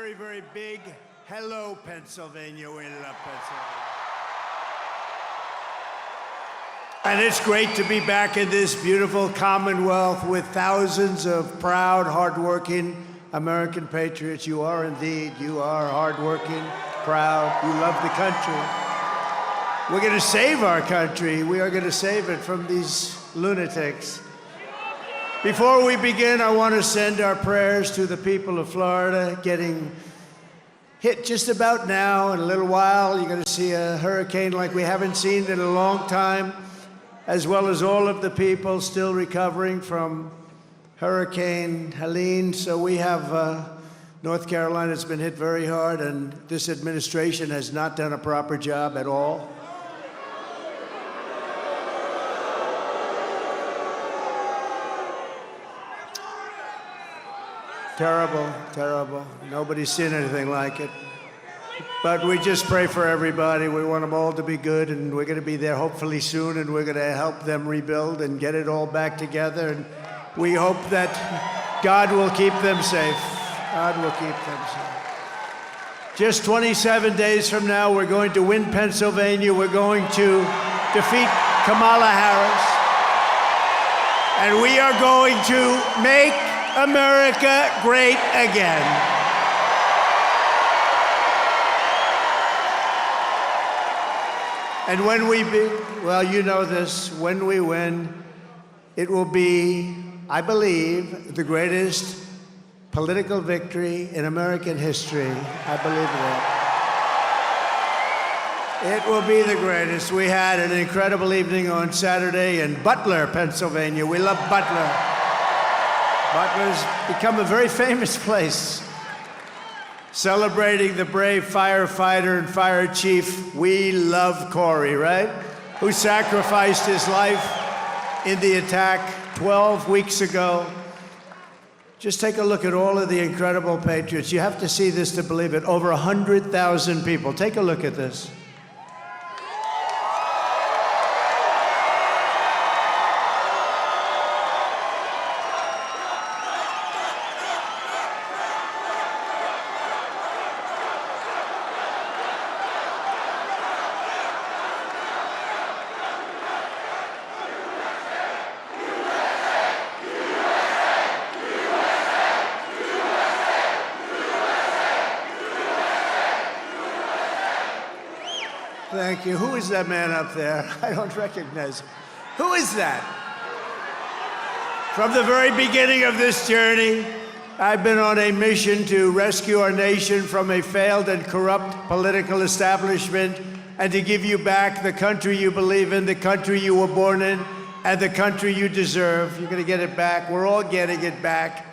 very, very big hello, Pennsylvania. We love Pennsylvania. And it's great to be back in this beautiful Commonwealth with thousands of proud, hardworking American patriots. You are indeed. You are hardworking, proud. You love the country. We're going to save our country. We are going to save it from these lunatics. Before we begin, I want to send our prayers to the people of Florida getting hit just about now. In a little while, you're going to see a hurricane like we haven't seen in a long time, as well as all of the people still recovering from Hurricane Helene. So we have North Carolina's been hit very hard, and this administration has not done a proper job at all. Terrible, terrible. Nobody's seen anything like it. But we just pray for everybody. We want them all to be good, and we're going to be there hopefully soon, and we're going to help them rebuild and get it all back together. And we hope that God will keep them safe. God will keep them safe. Just 27 days from now, we're going to win Pennsylvania. We're going to defeat Kamala Harris. And we are going to make America great again. And when we well, you know this, when we win, it will be, I believe, the greatest political victory in American history. I believe that. It will be the greatest. We had an incredible evening on Saturday in Butler, Pennsylvania. We love Butler. Butler's become a very famous place, celebrating the brave firefighter and fire chief. We love Corey, right? Who sacrificed his life in the attack 12 weeks ago. Just take a look at all of the incredible patriots. You have to see this to believe it. Over 100,000 people. Take a look at this. Thank you. Who is that man up there? I don't recognize him. Who is that? From the very beginning of this journey, I've been on a mission to rescue our nation from a failed and corrupt political establishment and to give you back the country you believe in, the country you were born in, and the country you deserve. You're going to get it back. We're all getting it back.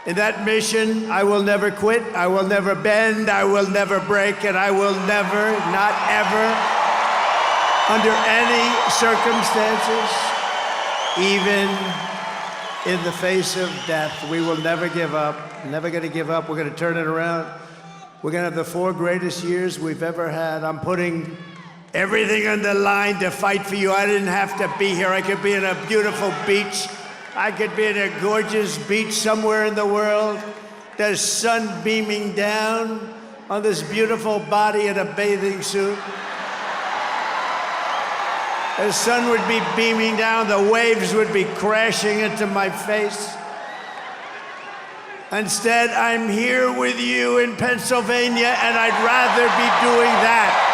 In that mission, I will never quit, I will never bend, I will never break, and I will never, not ever, under any circumstances, even in the face of death, we will never give up. Never going to give up. We're going to turn it around. We're going to have the 4 greatest years we've ever had. I'm putting everything on the line to fight for you. I didn't have to be here. I could be in a beautiful beach. I could be in a gorgeous beach somewhere in the world. There's sun beaming down on this beautiful body in a bathing suit. The sun would be beaming down, the waves would be crashing into my face. Instead, I'm here with you in Pennsylvania, and I'd rather be doing that.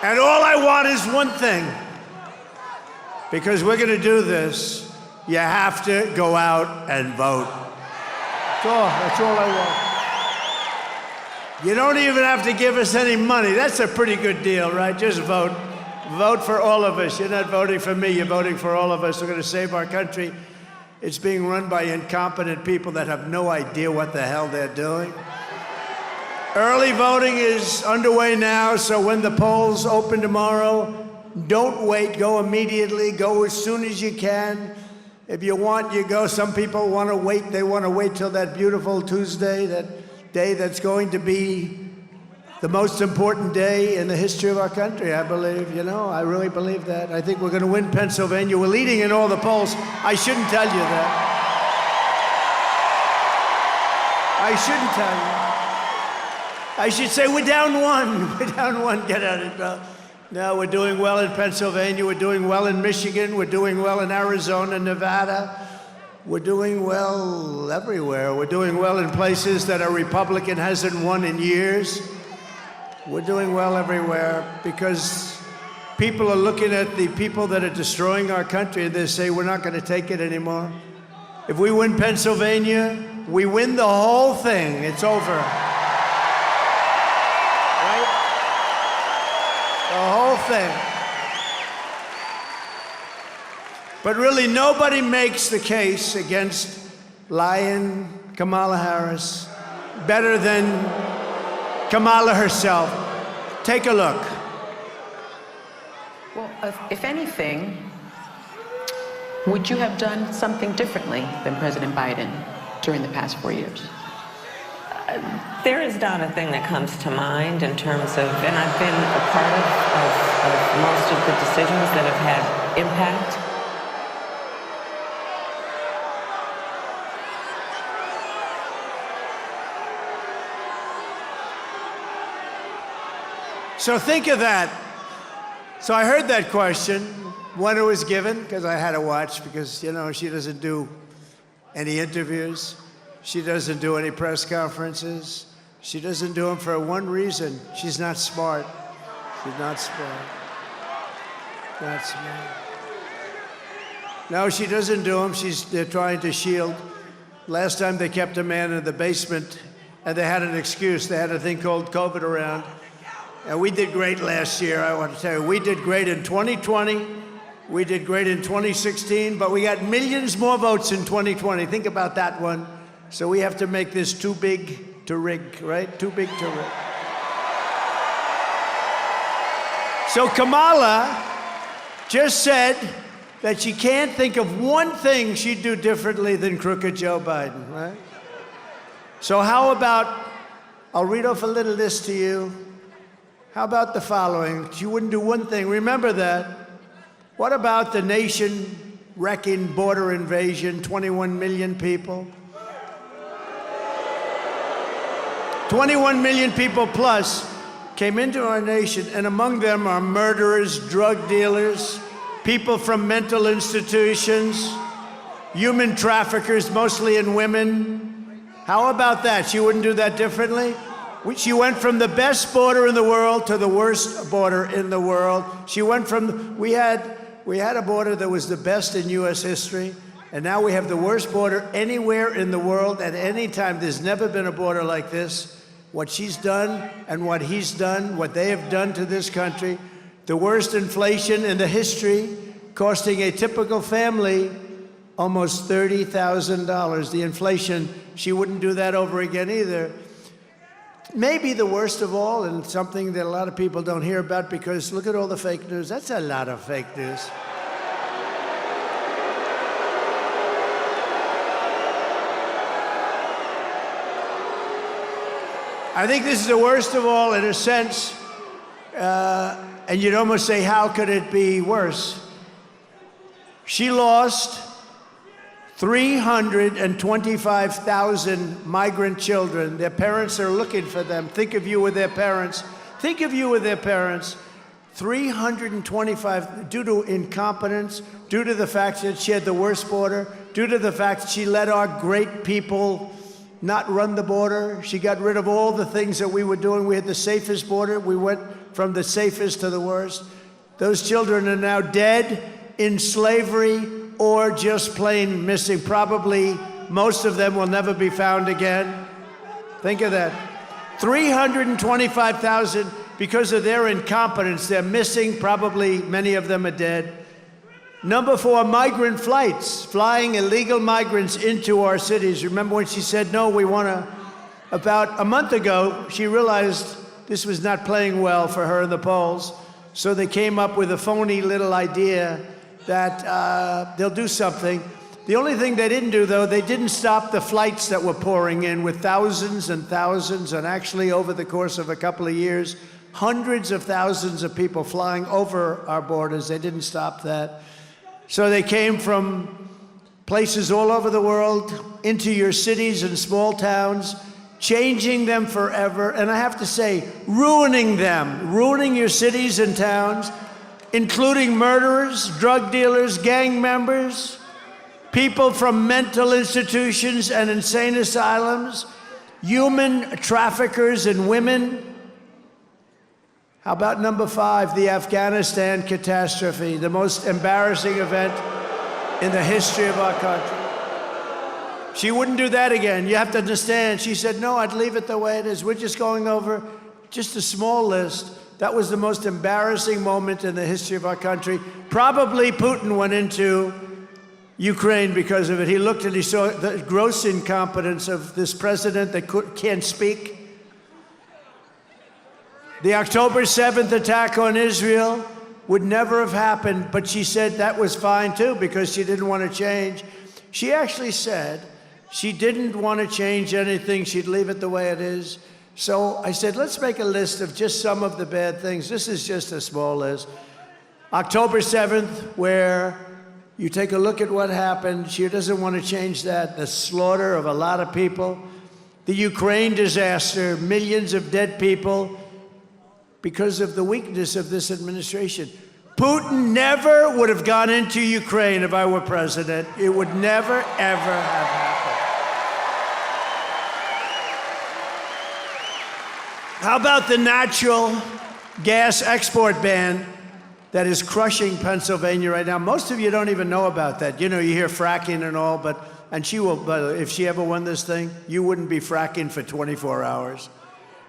And all I want is one thing, because we're going to do this. You have to go out and vote. That's all I want. You don't even have to give us any money. That's a pretty good deal, right? Just vote. Vote for all of us. You're not voting for me, you're voting for all of us. We're going to save our country. It's being run by incompetent people that have no idea what the hell they're doing. Early voting is underway now, so when the polls open tomorrow, don't wait. Go immediately. Go as soon as you can. If you want, you go. Some people want to wait. They want to wait till that beautiful Tuesday, that day that's going to be the most important day in the history of our country, I believe. You know, I really believe that. I think we're going to win Pennsylvania. We're leading in all the polls. I shouldn't tell you that. I shouldn't tell you. I should say we're down one. We're down one. Get out of it. No, we're doing well in Pennsylvania. We're doing well in Michigan. We're doing well in Arizona, Nevada. We're doing well everywhere. We're doing well in places that a Republican hasn't won in years. We're doing well everywhere because people are looking at the people that are destroying our country and they say, we're not going to take it anymore. If we win Pennsylvania, we win the whole thing. It's over. Right? The whole thing. But really, nobody makes the case against lying Kamala Harris better than Kamala herself. Take a look. Well, if anything, would you have done something differently than President Biden during the past 4 years? There is not a thing that comes to mind in terms of, and I've been a part of most of the decisions that have had impact. So think of that. So I heard that question when it was given, because I had to watch, because, you know, she doesn't do any interviews. She doesn't do any press conferences. She doesn't do them for one reason. She's not smart. She's not smart. Not smart. No, she doesn't do them. They're trying to shield. Last time they kept a man in the basement, and they had an excuse. They had a thing called COVID around. And we did great last year, I want to tell you. We did great in 2020. We did great in 2016, but we got millions more votes in 2020. Think about that one. So we have to make this too big to rig, right? Too big to rig. So Kamala just said that she can't think of one thing she'd do differently than crooked Joe Biden, right? So how about, I'll read off a little list to you. How about the following? She wouldn't do one thing. Remember that. What about the nation-wrecking border invasion, 21 million people? 21 million people plus came into our nation, and among them are murderers, drug dealers, people from mental institutions, human traffickers, mostly in women. How about that? She wouldn't do that differently? She went from the best border in the world to the worst border in the world. She went from, we had a border that was the best in U.S. history, and now we have the worst border anywhere in the world at any time. There's never been a border like this. What she's done and what he's done, what they have done to this country, the worst inflation in the history, costing a typical family almost $30,000. The inflation, she wouldn't do that over again either. Maybe the worst of all, and something that a lot of people don't hear about, because look at all the fake news. That's a lot of fake news. I think this is the worst of all in a sense, and you'd almost say, how could it be worse? She lost 325,000 migrant children. Their parents are looking for them. Think of you with their parents. Think of you with their parents. 325, due to incompetence, due to the fact that she had the worst border, due to the fact that she let our great people not run the border. She got rid of all the things that we were doing. We had the safest border. We went from the safest to the worst. Those children are now dead, in slavery, or just plain missing. Probably most of them will never be found again. Think of that. 325,000 because of their incompetence. They're missing. Probably many of them are dead. Number 4, migrant flights, flying illegal migrants into our cities. Remember when she said, no, we want to, about a month ago, she realized this was not playing well for her in the polls. So they came up with a phony little idea that they'll do something. The only thing they didn't do, though, they didn't stop the flights that were pouring in with thousands and thousands, and actually over the course of a couple of years, hundreds of thousands of people flying over our borders. They didn't stop that. So they came from places all over the world into your cities and small towns, changing them forever. And I have to say, ruining them, ruining your cities and towns, including murderers, drug dealers, gang members, people from mental institutions and insane asylums, human traffickers and women. How about number 5, the Afghanistan catastrophe, the most embarrassing event in the history of our country? She wouldn't do that again. You have to understand. She said, no, I'd leave it the way it is. We're just going over just a small list. That was the most embarrassing moment in the history of our country. Probably Putin went into Ukraine because of it. He looked and he saw the gross incompetence of this president that can't speak. The October 7th attack on Israel would never have happened, but she said that was fine too because she didn't want to change. She actually said she didn't want to change anything. She'd leave it the way it is. So I said, let's make a list of just some of the bad things. This is just a small list. October 7th, where you take a look at what happened. She doesn't want to change that. The slaughter of a lot of people. The Ukraine disaster, millions of dead people because of the weakness of this administration. Putin never would have gone into Ukraine if I were president. It would never, ever have happened. How about the natural gas export ban that is crushing Pennsylvania right now? Most of you don't even know about that. You know, you hear fracking and all, and she will, but if she ever won this thing, you wouldn't be fracking for 24 hours.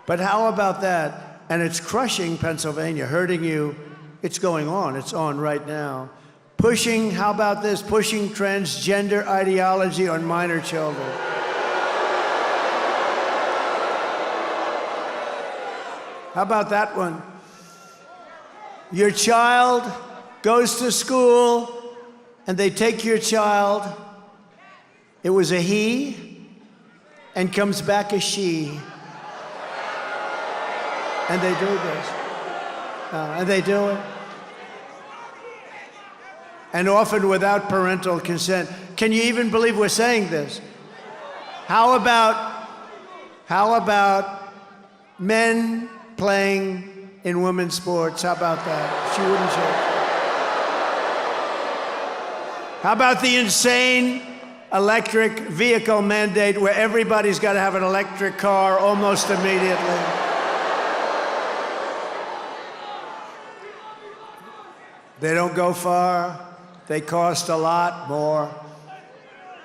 But how about that? And it's crushing Pennsylvania, hurting you. It's going on. It's on right now. Pushing, how about this? Pushing transgender ideology on minor children. How about that one? Your child goes to school and they take your child. It was a he and comes back a she. And they do this. And they do it. And often without parental consent. Can you even believe we're saying this? How about men playing in women's sports? How about that? She wouldn't say. How about the insane electric vehicle mandate where everybody's got to have an electric car almost immediately? They don't go far. They cost a lot more.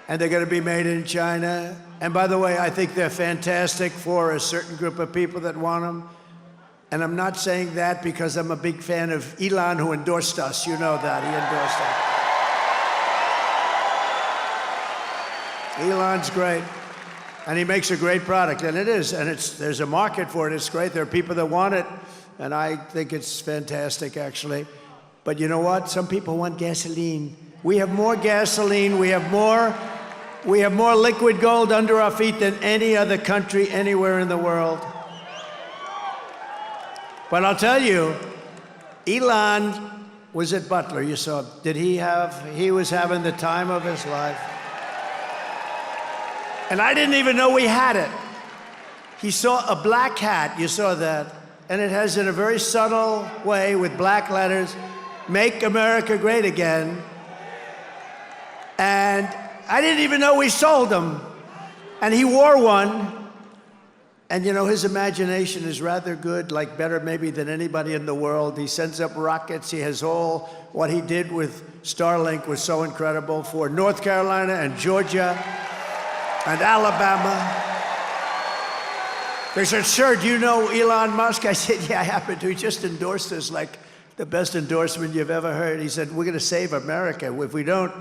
And they're going to be made in China. And by the way, I think they're fantastic for a certain group of people that want them. And I'm not saying that because I'm a big fan of Elon, who endorsed us. You know that. He endorsed us. Elon's great. And he makes a great product. And it is. And there's a market for it. It's great. There are people that want it. And I think it's fantastic, actually. But you know what? Some people want gasoline. We have more gasoline. We have more liquid gold under our feet than any other country anywhere in the world. But I'll tell you, Elon was at Butler. You saw, he was having the time of his life. And I didn't even know we had it. He saw a black hat, you saw that. And it has, in a very subtle way, with black letters, "Make America Great Again." And I didn't even know we sold them. And he wore one. And you know, his imagination is rather good, like better maybe than anybody in the world. He sends up rockets. He has what he did with Starlink was so incredible for North Carolina and Georgia and Alabama. They said, "Sir, do you know Elon Musk?" I said, "Yeah, I happen to. He just endorsed us like the best endorsement you've ever heard." He said, "We're going to save America. If we don't,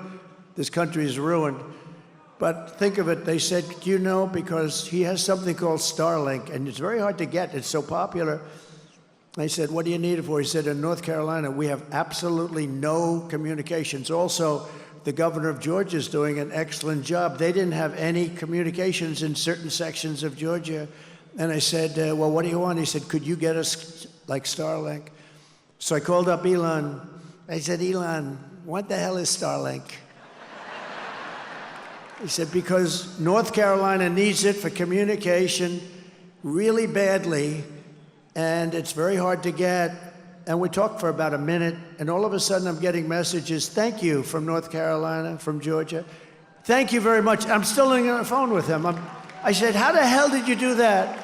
this country is ruined." But think of it, they said, "Do you know?" Because he has something called Starlink, and it's very hard to get. It's so popular. They said, "What do you need it for?" He said, "In North Carolina, we have absolutely no communications. Also, the governor of Georgia is doing an excellent job. They didn't have any communications in certain sections of Georgia. And I said, well, what do you want? He said, could you get us like Starlink? So I called up Elon. I said, Elon, what the hell is Starlink? He said, because North Carolina needs it for communication really badly, and it's very hard to get. And we talked for about a minute, and all of a sudden I'm getting messages, thank you, from North Carolina, from Georgia. Thank you very much. I'm still on the phone with him. I said, how the hell did you do that?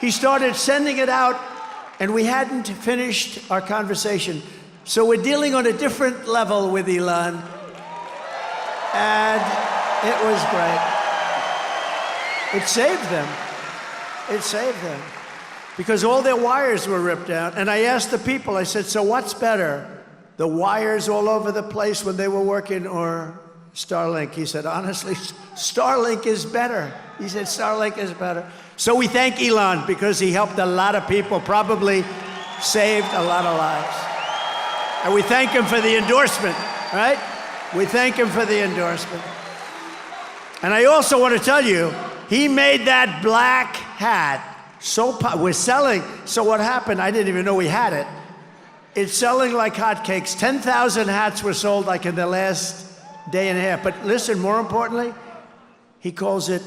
He started sending it out, and we hadn't finished our conversation. So we're dealing on a different level with Elon, and it was great. It saved them. It saved them. Because all their wires were ripped out. And I asked the people, I said, so what's better? The wires all over the place when they were working, or Starlink? He said, honestly, Starlink is better. He said, Starlink is better. So we thank Elon because he helped a lot of people, probably saved a lot of lives. And we thank him for the endorsement, right? We thank him for the endorsement. And I also want to tell you, he made that black hat so we're selling. So what happened? I didn't even know we had it. It's selling like hotcakes. 10,000 hats were sold like in the last day and a half. But listen, more importantly, he calls it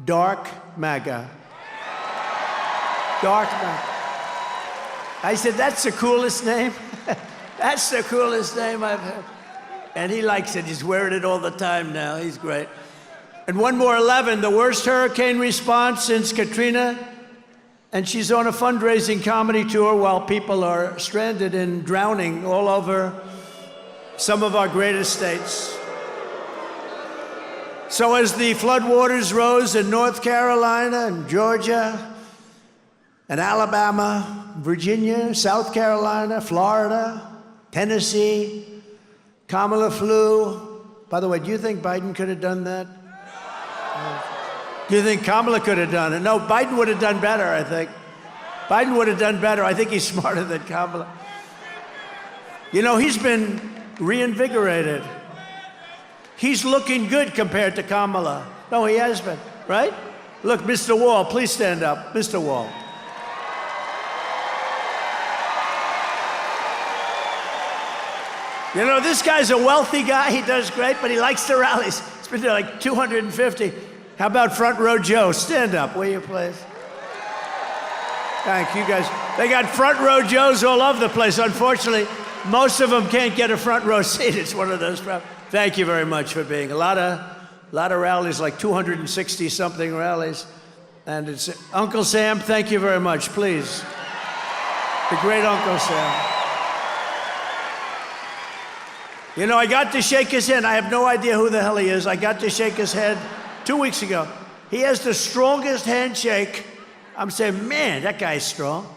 Dark MAGA. Dark MAGA. I said, that's the coolest name. That's the coolest name I've heard. And he likes it. He's wearing it all the time now. He's great. And one more 11, the worst hurricane response since Katrina. And she's on a fundraising comedy tour while people are stranded and drowning all over some of our greatest states. So as the floodwaters rose in North Carolina and Georgia and Alabama, Virginia, South Carolina, Florida, Tennessee, Kamala flew. By the way, do you think Biden could have done that? Do you think Kamala could have done it? No, Biden would have done better, I think. Biden would have done better. I think he's smarter than Kamala. You know, he's been reinvigorated. He's looking good compared to Kamala. No, he has been, right? Look, Mr. Wall, please stand up. Mr. Wall. You know, this guy's a wealthy guy. He does great, but he likes the rallies. He's been to like 250. How about Front Row Joe? Stand up, will you, please? Thank you, guys. They got Front Row Joes all over the place. Unfortunately, most of them can't get a front row seat. It's one of those problems. Thank you very much for being. A lot of rallies, like 260-something rallies. And it's Uncle Sam, thank you very much, please. The great Uncle Sam. You know, I got to shake his hand. I have no idea who the hell he is. I got to shake his hand 2 weeks ago. He has the strongest handshake. I'm saying, man, that guy's strong.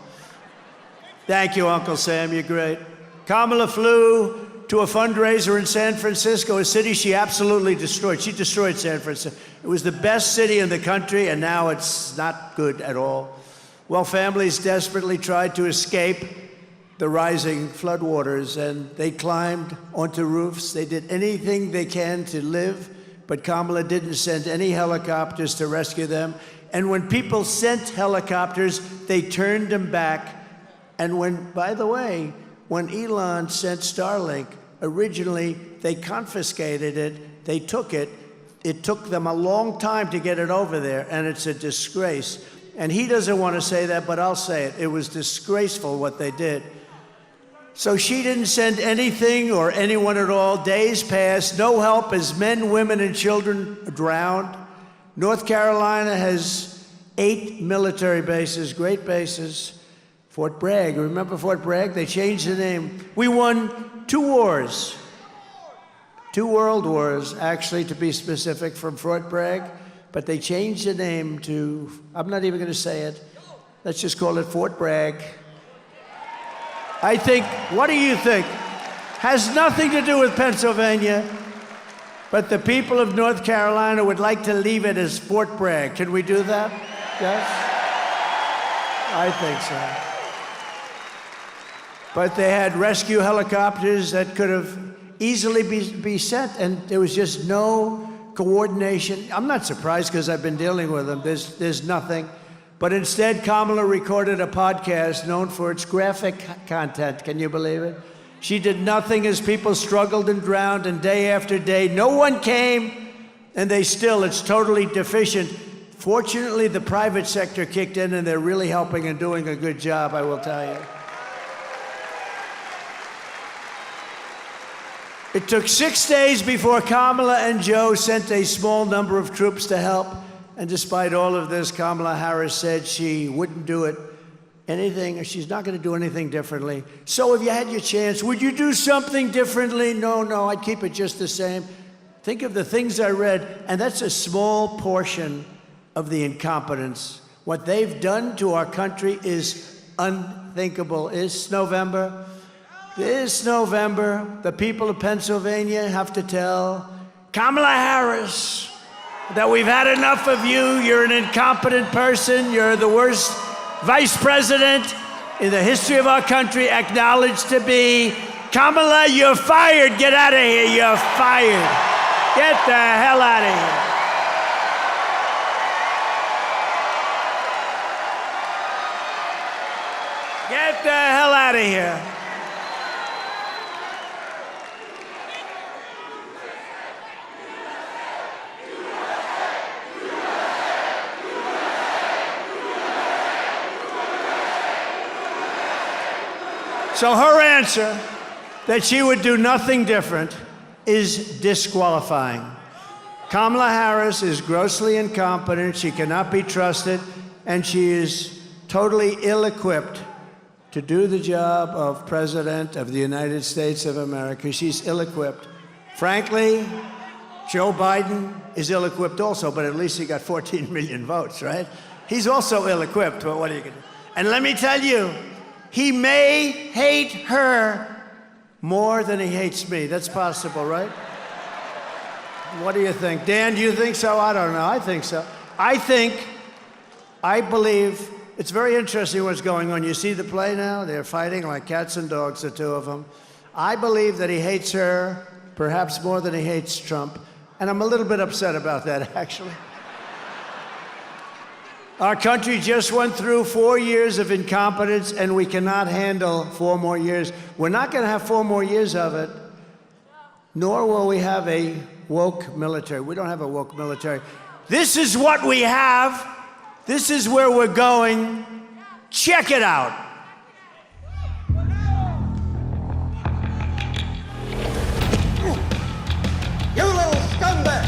Thank you, Uncle Sam, you're great. Kamala flew to a fundraiser in San Francisco, a city she absolutely destroyed. She destroyed San Francisco. It was the best city in the country, and now it's not good at all. Well, families desperately tried to escape the rising floodwaters, and they climbed onto roofs. They did anything they can to live, but Kamala didn't send any helicopters to rescue them. And when people sent helicopters, they turned them back. And when, by the way, when Elon sent Starlink, originally they confiscated it, they took it. It took them a long time to get it over there, and it's a disgrace. And he doesn't want to say that, but I'll say it. It was disgraceful what they did. So she didn't send anything or anyone at all. Days passed, no help as men, women, and children drowned. North Carolina has 8 military bases, great bases. Fort Bragg, remember Fort Bragg? They changed the name. We won 2 wars, 2 world wars, actually, to be specific, from Fort Bragg, but they changed the name to, I'm not even gonna say it. Let's just call it Fort Bragg. I think, what do you think? Has nothing to do with Pennsylvania, but the people of North Carolina would like to leave it as Fort Bragg. Can we do that? Yes? I think so. But they had rescue helicopters that could have easily be sent, and there was just no coordination. I'm not surprised because I've been dealing with them. There's nothing. But instead, Kamala recorded a podcast known for its graphic content. Can you believe it? She did nothing as people struggled and drowned, and day after day, no one came, and it's totally deficient. Fortunately, the private sector kicked in, and they're really helping and doing a good job, I will tell you. It took 6 days before Kamala and Joe sent a small number of troops to help. And despite all of this, Kamala Harris said she wouldn't do anything, or she's not going to do anything differently. So if you had your chance, would you do something differently? No, I'd keep it just the same. Think of the things I read, and that's a small portion of the incompetence. What they've done to our country is unthinkable. This November, the people of Pennsylvania have to tell Kamala Harris that we've had enough of you. You're an incompetent person. You're the worst vice president in the history of our country, acknowledged to be. Kamala, you're fired. Get out of here. You're fired. Get the hell out of here. Get the hell out of here. So her answer that she would do nothing different is disqualifying. Kamala Harris is grossly incompetent, she cannot be trusted, and she is totally ill-equipped to do the job of President of the United States of America. She's ill-equipped. Frankly, Joe Biden is ill-equipped also, but at least he got 14 million votes, right? He's also ill-equipped, but what are you gonna do? And let me tell you, he may hate her more than he hates me. That's possible, right? What do you think? Dan, do you think so? I don't know. I think so. I believe, it's very interesting what's going on. You see the play now? They're fighting like cats and dogs, the two of them. I believe that he hates her perhaps more than he hates Trump. And I'm a little bit upset about that, actually. Our country just went through 4 years of incompetence, and we cannot handle 4 more years. We're not going to have 4 more years of it, nor will we have a woke military. We don't have a woke military. This is what we have. This is where we're going. Check it out. You little scumbag!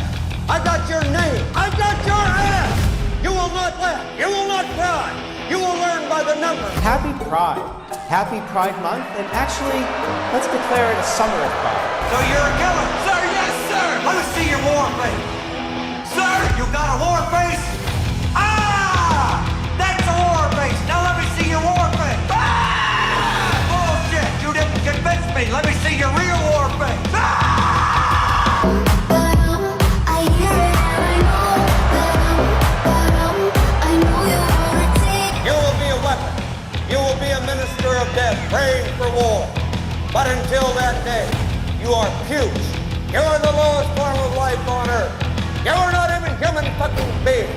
I got your name! I got your ass! You will not laugh! You will not cry! You will learn by the numbers! Happy Pride. Happy Pride Month, and actually, let's declare it a summer of pride. So you're a killer? Sir, yes, sir! Let me see your war face! Sir, you got a war face? Ah! That's a war face! Now let me see your war face! Ah! Bullshit! You didn't convince me! Let me see your real war face! Ah! You will be a minister of death, praying for war. But until that day, you are pukes. You are the lowest form of life on earth. You are not even human fucking beings.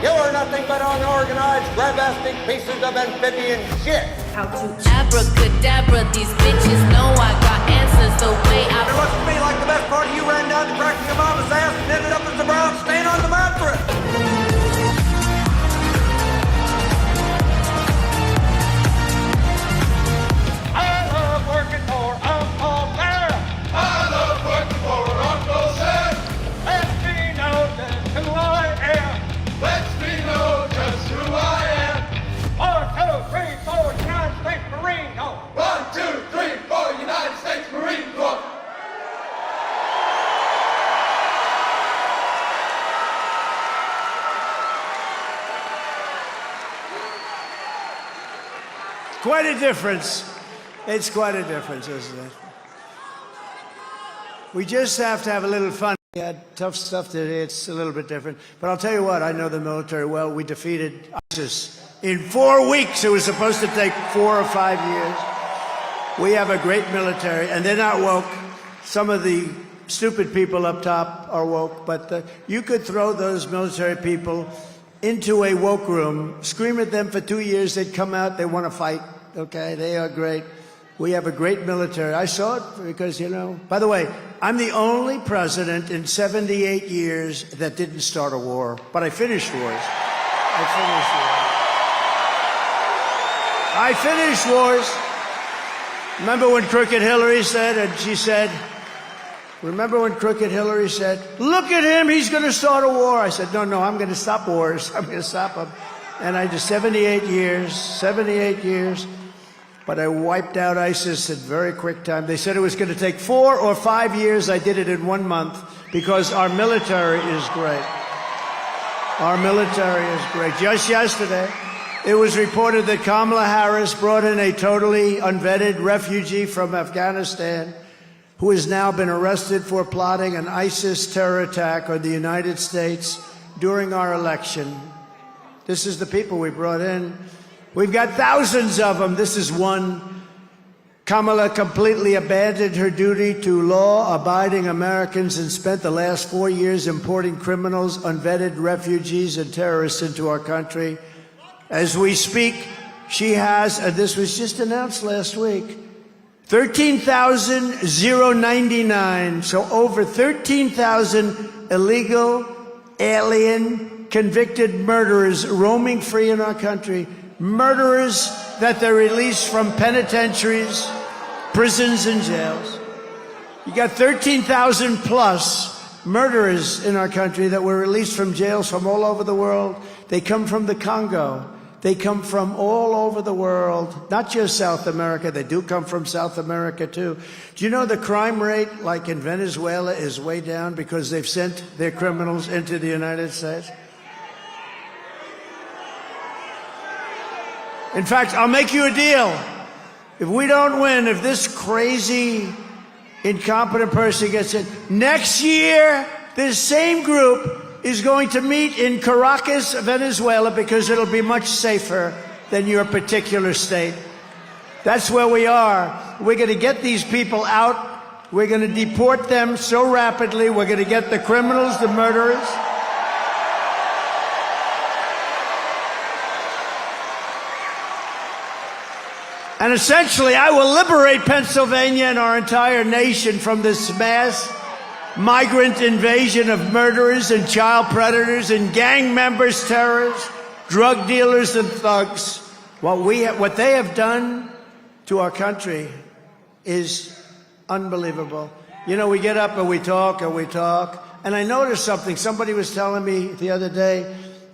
You are nothing but unorganized, grabastic pieces of amphibian shit. How to abracadabra, these bitches know I got answers the way I... It must be like the best part of you ran down to cracking your mama's ass and ended up as a brown stain on the mattress. Quite a difference. It's quite a difference, isn't it? We just have to have a little fun. We had tough stuff today. It's a little bit different. But I'll tell you what, I know the military well. We defeated ISIS in 4 weeks. It was supposed to take 4 or 5 years. We have a great military, and they're not woke. some of the stupid people up top are woke, but you could throw those military people into a woke room, scream at them for 2 years, they'd come out, they want to fight, okay? They are great. We have a great military. I saw it because, you know, by the way, I'm the only president in 78 years that didn't start a war, but I finished wars. I finished wars. Remember when Crooked Hillary said, and she said, remember when Crooked Hillary said, look at him, he's going to start a war. I said, no, I'm going to stop wars. I'm going to stop them. And I did 78 years. But I wiped out ISIS in very quick time. They said it was going to take 4 or 5 years. I did it in 1 month because our military is great. Our military is great. Just yesterday, it was reported that Kamala Harris brought in a totally unvetted refugee from Afghanistan who has now been arrested for plotting an ISIS terror attack on the United States during our election. This is the people we brought in. We've got thousands of them. This is one. Kamala completely abandoned her duty to law-abiding Americans and spent the last 4 years importing criminals, unvetted refugees, and terrorists into our country. As we speak, she has, and this was just announced last week, 13,099, so over 13,000 illegal, alien, convicted murderers roaming free in our country. Murderers that they're released from penitentiaries, prisons, and jails. You got 13,000 plus murderers in our country that were released from jails from all over the world. They come from the Congo. They come from all over the world, not just South America. They do come from South America, too. Do you know the crime rate, like in Venezuela, is way down because they've sent their criminals into the United States? In fact, I'll make you a deal. If we don't win, if this crazy, incompetent person gets in, next year, this same group is going to meet in Caracas, Venezuela, because it'll be much safer than your particular state. That's where we are. We're going to get these people out. We're going to deport them so rapidly. We're going to get the criminals, the murderers. And essentially, I will liberate Pennsylvania and our entire nation from this mass migrant invasion of murderers and child predators and gang members, terrorists, drug dealers, and thugs. What they have done to our country is unbelievable. You know, we get up and we talk. And I noticed something. Somebody was telling me the other day,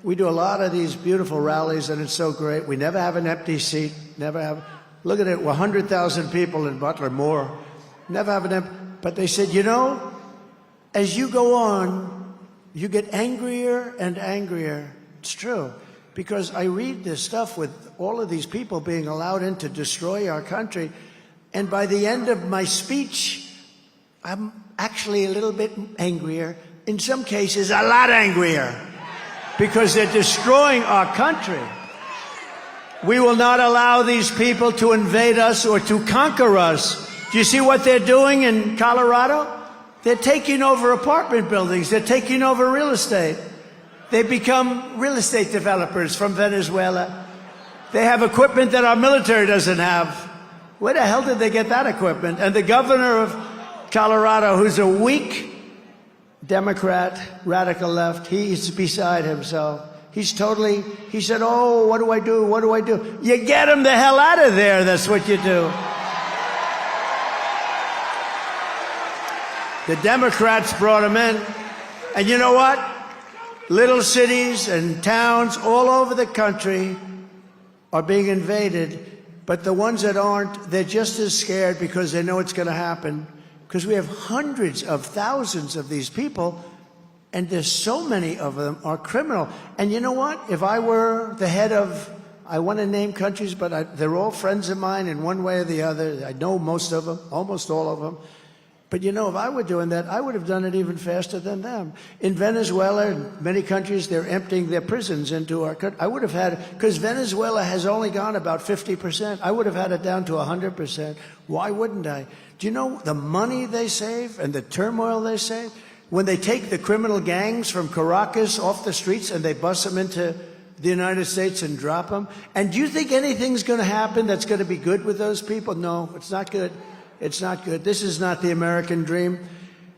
we do a lot of these beautiful rallies, and it's so great. We never have an empty seat, never have. Look at it, 100,000 people in Butler, more. Never have an empty. But they said, you know, as you go on, you get angrier and angrier. It's true. Because I read this stuff with all of these people being allowed in to destroy our country. And by the end of my speech, I'm actually a little bit angrier. In some cases, a lot angrier. Because they're destroying our country. We will not allow these people to invade us or to conquer us. Do you see what they're doing in Colorado? They're taking over apartment buildings. They're taking over real estate. They become real estate developers from Venezuela. They have equipment that our military doesn't have. Where the hell did they get that equipment? And the governor of Colorado, who's a weak Democrat, radical left, he's beside himself. He said, oh, what do I do? What do I do? You get him the hell out of there. That's what you do. The Democrats brought him in. And you know what? Little cities and towns all over the country are being invaded. But the ones that aren't, they're just as scared because they know it's going to happen. Because we have hundreds of thousands of these people. And there's so many of them are criminal. And you know what? If I were the head of, I want to name countries, but they're all friends of mine in one way or the other. I know most of them, almost all of them. But you know, if I were doing that, I would have done it even faster than them. In Venezuela and many countries, they're emptying their prisons into our country. I would have had, because Venezuela has only gone about 50%. I would have had it down to 100%. Why wouldn't I? Do you know the money they save and the turmoil they save? When they take the criminal gangs from Caracas off the streets and they bust them into the United States and drop them. And do you think anything's going to happen that's going to be good with those people? No, it's not good. It's not good. This is not the American dream.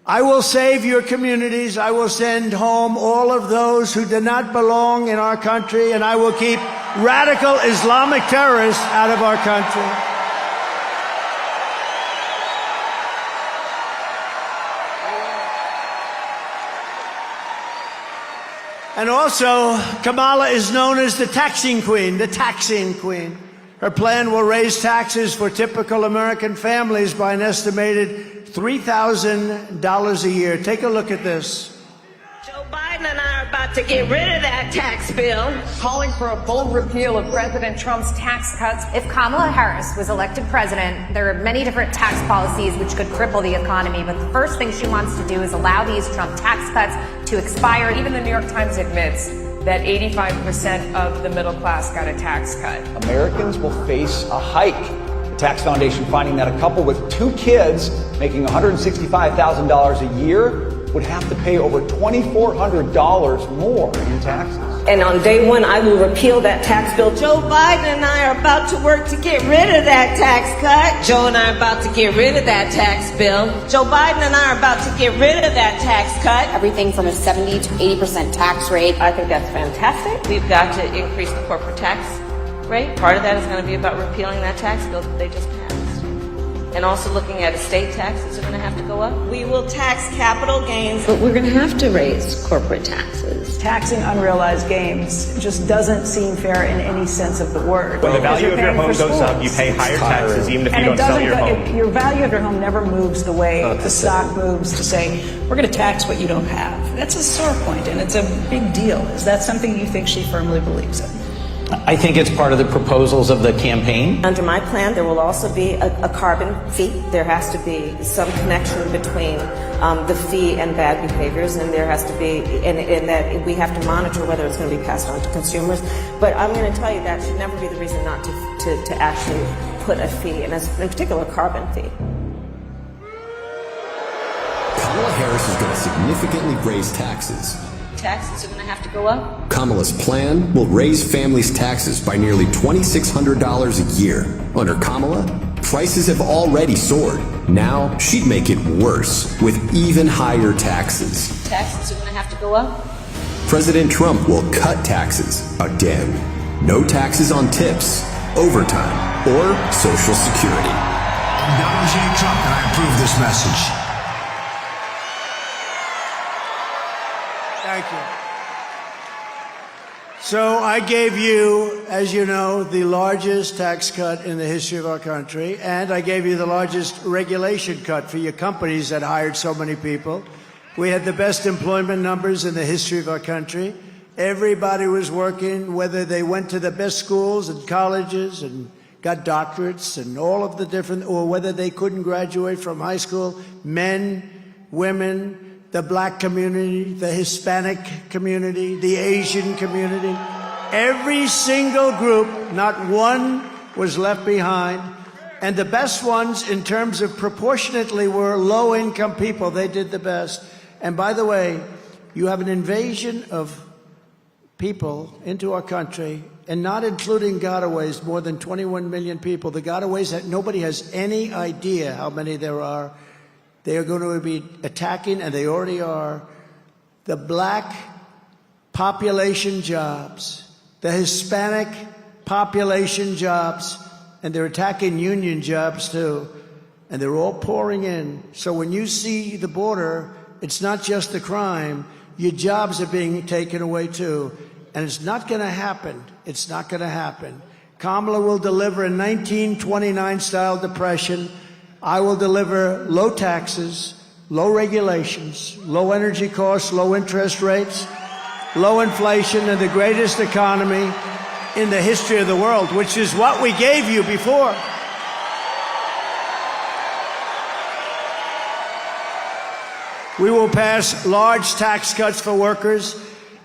I will save your communities. I will send home all of those who do not belong in our country, and I will keep radical Islamic terrorists out of our country. And also, Kamala is known as the taxing queen, the taxing queen. Her plan will raise taxes for typical American families by an estimated $3,000 a year. Take a look at this. Joe Biden and I are about to get rid of that tax bill. Calling for a full repeal of President Trump's tax cuts. If Kamala Harris was elected president, there are many different tax policies which could cripple the economy. But the first thing she wants to do is allow these Trump tax cuts to expire. Even the New York Times admits that 85% of the middle class got a tax cut. Americans will face a hike. The Tax Foundation finding that a couple with 2 kids making $165,000 a year would have to pay over $2,400 more in taxes. And on day one, I will repeal that tax bill. Joe Biden and I are about to work to get rid of that tax cut. Joe and I are about to get rid of that tax bill. Joe Biden and I are about to get rid of that tax cut. Everything from a 70 to 80% tax rate. I think that's fantastic. We've got to increase the corporate tax rate. Part of that is going to be about repealing that tax bill that they just passed. And also looking at estate taxes are going to have to go up. We will tax capital gains. But we're going to have to raise corporate taxes. Taxing unrealized gains just doesn't seem fair in any sense of the word. When the value of your home goes up, you pay higher taxes even if you don't sell your home. Your value of your home never moves the way the stock moves to say, we're going to tax what you don't have. That's a sore point, and it's a big deal. Is that something you think she firmly believes in? I think it's part of the proposals of the campaign. Under my plan, there will also be a carbon fee. There has to be some connection between the fee and bad behaviors, and there has to be, and that we have to monitor whether it's going to be passed on to consumers. But I'm going to tell you that should never be the reason not to actually put a fee, and in particular, a carbon fee. Kamala Harris is going to significantly raise taxes. Taxes are going to have to go up. Kamala's plan will raise families' taxes by nearly $2,600 a year. Under Kamala, prices have already soared. Now she'd make it worse with even higher taxes. Taxes are going to have to go up. President Trump will cut taxes again. No taxes on tips, overtime, or Social Security. I'm Donald J. Trump, and I approve this message. Thank you. So I gave you, as you know, the largest tax cut in the history of our country, and I gave you the largest regulation cut for your companies that hired so many people. We had the best employment numbers in the history of our country. Everybody was working, whether they went to the best schools and colleges and got doctorates and all of the different, or whether they couldn't graduate from high school, men, women, the black community, the Hispanic community, the Asian community. Every single group, not one was left behind. And the best ones in terms of proportionately were low-income people. They did the best. And by the way, you have an invasion of people into our country, and not including gotaways, more than 21 million people. The gotaways, that nobody has any idea how many there are. They are going to be attacking, and they already are, the black population jobs, the Hispanic population jobs, and they're attacking union jobs too. And they're all pouring in. So when you see the border, it's not just the crime. Your jobs are being taken away too. And it's not going to happen. It's not going to happen. Kamala will deliver a 1929-style depression. I will deliver low taxes, low regulations, low energy costs, low interest rates, low inflation, and the greatest economy in the history of the world, which is what we gave you before. We will pass large tax cuts for workers,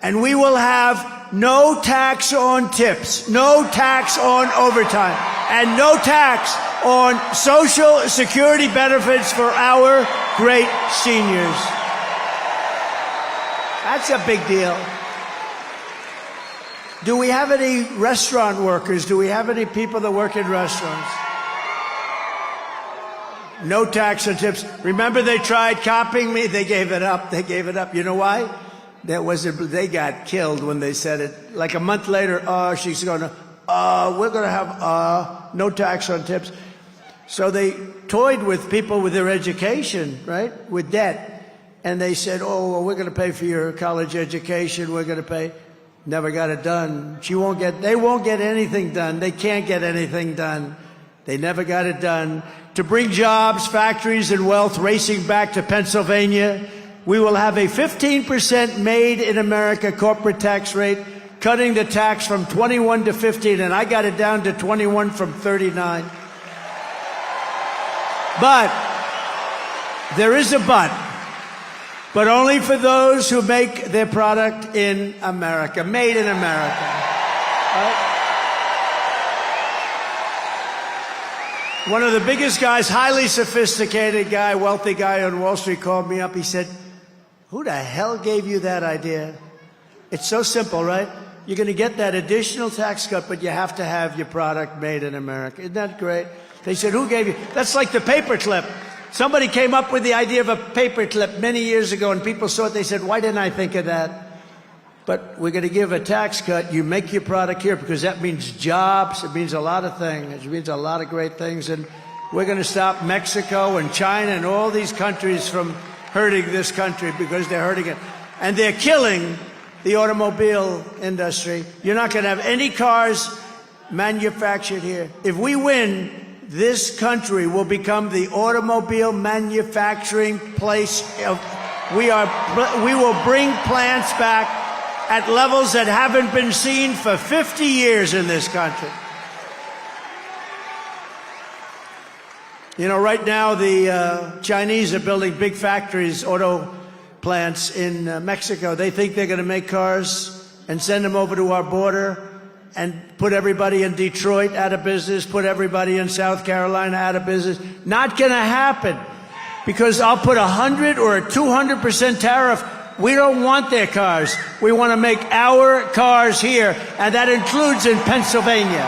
and we will have no tax on tips, no tax on overtime, and no tax on Social Security benefits for our great seniors. That's a big deal. Do we have any restaurant workers? Do we have any people that work in restaurants? No tax on tips. Remember, they tried copying me. They gave it up. They gave it up. You know why? They got killed when they said it. Like a month later, she's going to, we're going to have no tax on tips. So they toyed with people with their education, right? With debt. And they said, oh, well, we're going to pay for your college education. We're going to pay. Never got it done. They won't get anything done. They can't get anything done. They never got it done. To bring jobs, factories, and wealth racing back to Pennsylvania, we will have a 15% made in America corporate tax rate, cutting the tax from 21 to 15, and I got it down to 21 from 39. But there is a but only for those who make their product in America, made in America. Right? One of the biggest guys, highly sophisticated guy, wealthy guy on Wall Street called me up. He said, who the hell gave you that idea? It's so simple, right? You're going to get that additional tax cut, but you have to have your product made in America. Isn't that great? They said, who gave you? That's like the paperclip. Somebody came up with the idea of a paperclip many years ago, and people saw it. They said, why didn't I think of that? But we're going to give a tax cut. You make your product here because that means jobs. It means a lot of things. It means a lot of great things. And we're going to stop Mexico and China and all these countries from hurting this country because they're hurting it. And they're killing the automobile industry. You're not going to have any cars manufactured here. If we win, this country will become the automobile manufacturing place. We will bring plants back at levels that haven't been seen for 50 years in this country. You know, right now the Chinese are building big factories, auto plants in Mexico. They think they're going to make cars and send them over to our border and put everybody in Detroit out of business, put everybody in South Carolina out of business. Not going to happen, because I'll put 100 or a 200% tariff. We don't want their cars. We want to make our cars here, and that includes in Pennsylvania.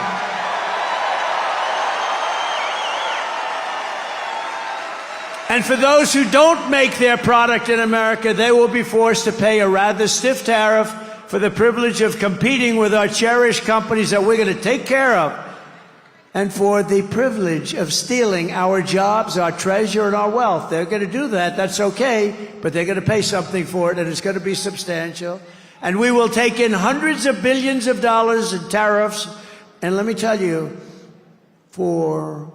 And for those who don't make their product in America, they will be forced to pay a rather stiff tariff for the privilege of competing with our cherished companies that we're going to take care of, and for the privilege of stealing our jobs, our treasure, and our wealth. They're going to do that. That's okay, but they're going to pay something for it, and it's going to be substantial. And we will take in hundreds of billions of dollars in tariffs. And let me tell you, for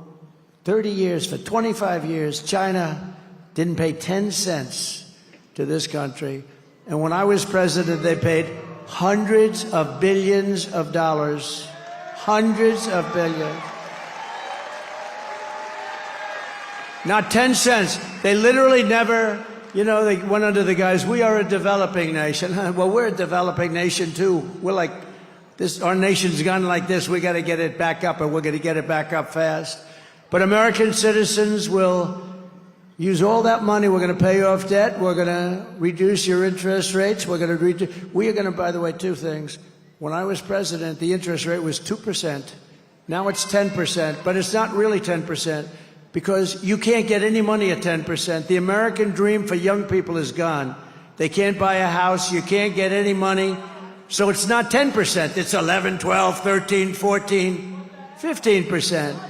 30 years, for 25 years, China didn't pay 10 cents to this country. And when I was president, they paid hundreds of billions of dollars. Hundreds of billions. Not 10 cents. They literally never, you know, they went under the guise, we are a developing nation. Well, we're a developing nation too. We're like this, our nation's gone like this. We got to get it back up, and we're going to get it back up fast. But American citizens will use all that money. We're going to pay off debt. We're going to reduce your interest rates. We are going to, by the way, two things. When I was president, the interest rate was 2%. Now it's 10%, but it's not really 10% because you can't get any money at 10%. The American dream for young people is gone. They can't buy a house. You can't get any money. So it's not 10%. It's 11, 12, 13, 14, 15%.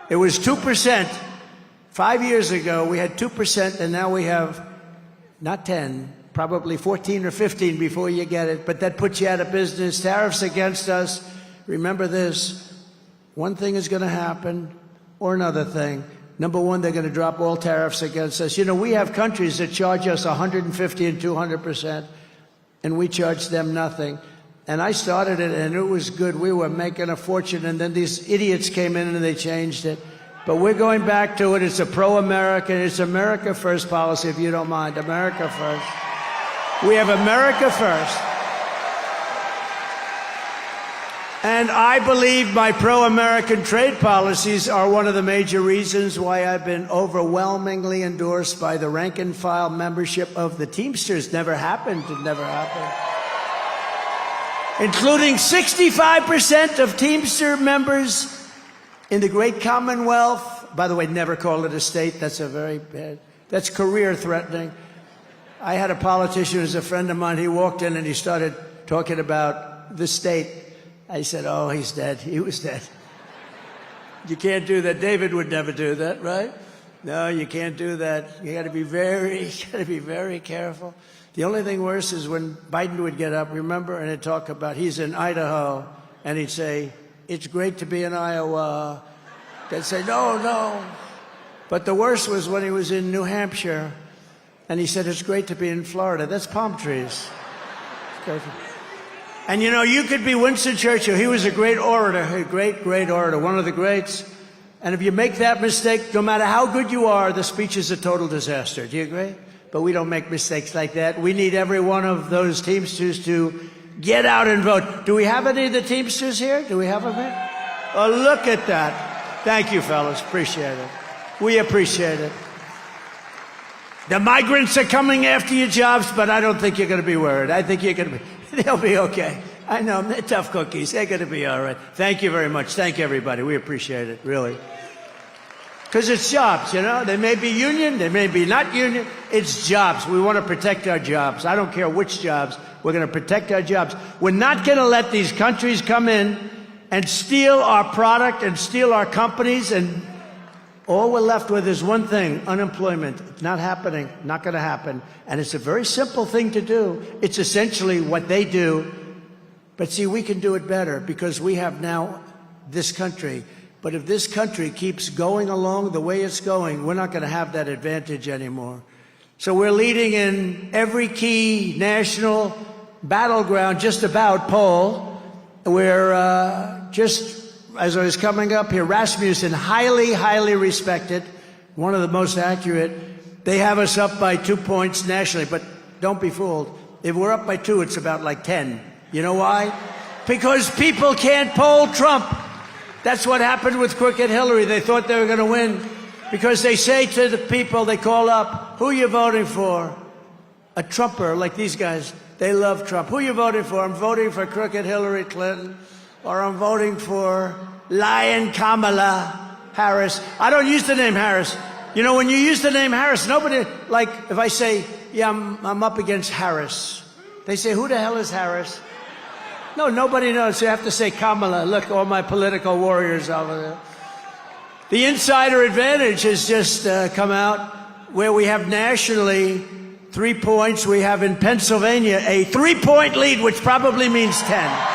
It was 2%. 5 years ago, we had 2%, and now we have not 10, probably 14 or 15 before you get it, but that puts you out of business. Tariffs against us. Remember this, one thing is going to happen or another thing. Number one, they're going to drop all tariffs against us. You know, we have countries that charge us 150 and 200%, and we charge them nothing. And I started it, and it was good. We were making a fortune, and then these idiots came in and they changed it. But we're going back to it. It's a pro-American, it's America First policy, if you don't mind. America First. We have America First. And I believe my pro-American trade policies are one of the major reasons why I've been overwhelmingly endorsed by the rank and file membership of the Teamsters. Never happened. It never happened. Including 65% of Teamster members in the great Commonwealth. By the way, never call it a state. That's a very bad, that's career threatening. I had a politician who's a friend of mine. He walked in and he started talking about the state. I said, oh, he's dead. He was dead. You can't do that. David would never do that, right? No, you can't do that. You got to be very careful. The only thing worse is when Biden would get up, remember, and he'd talk about he's in Idaho, and he'd say, it's great to be in Iowa. They'd say, no. But the worst was when he was in New Hampshire, and he said, it's great to be in Florida. That's palm trees. And you know, you could be Winston Churchill. He was a great orator, a great orator, one of the greats. And if you make that mistake, no matter how good you are, the speech is a total disaster. Do you agree? But we don't make mistakes like that. We need every one of those Teamsters to get out and vote. Do we have any of the Teamsters here? Do we have them here? Oh, look at that. Thank you, fellas. Appreciate it. We appreciate it. The migrants are coming after your jobs, but I don't think you're going to be worried. I think you're going to be... They'll be okay. I know, they're tough cookies. They're going to be all right. Thank you very much. Thank you, everybody. We appreciate it, really. Because it's jobs, you know. They may be union, they may be not union. It's jobs. We want to protect our jobs. I don't care which jobs. We're going to protect our jobs. We're not going to let these countries come in and steal our product and steal our companies, and all we're left with is one thing, unemployment. It's not happening, not going to happen. And it's a very simple thing to do. It's essentially what they do. But see, we can do it better because we have now this country. But if this country keeps going along the way it's going, we're not going to have that advantage anymore. So we're leading in every key national battleground, just about poll. We're just... As I was coming up here, Rasmussen, highly respected, one of the most accurate. They have us up by 2 points nationally, but don't be fooled. If we're up by 2, it's about like 10. You know why? Because people can't poll Trump. That's what happened with crooked Hillary. They thought they were going to win because they say to the people they call up, who are you voting for? A Trumper, like these guys. They love Trump. Who are you voting for? I'm voting for crooked Hillary Clinton. Or I'm voting for Lion Kamala Harris. I don't use the name Harris. You know, when you use the name Harris, nobody, like, if I say, yeah, I'm up against Harris, they say, who the hell is Harris? No, nobody knows. You have to say Kamala. Look, all my political warriors over there. The insider advantage has just come out where we have nationally 3 points. We have in Pennsylvania a 3-point lead, which probably means 10.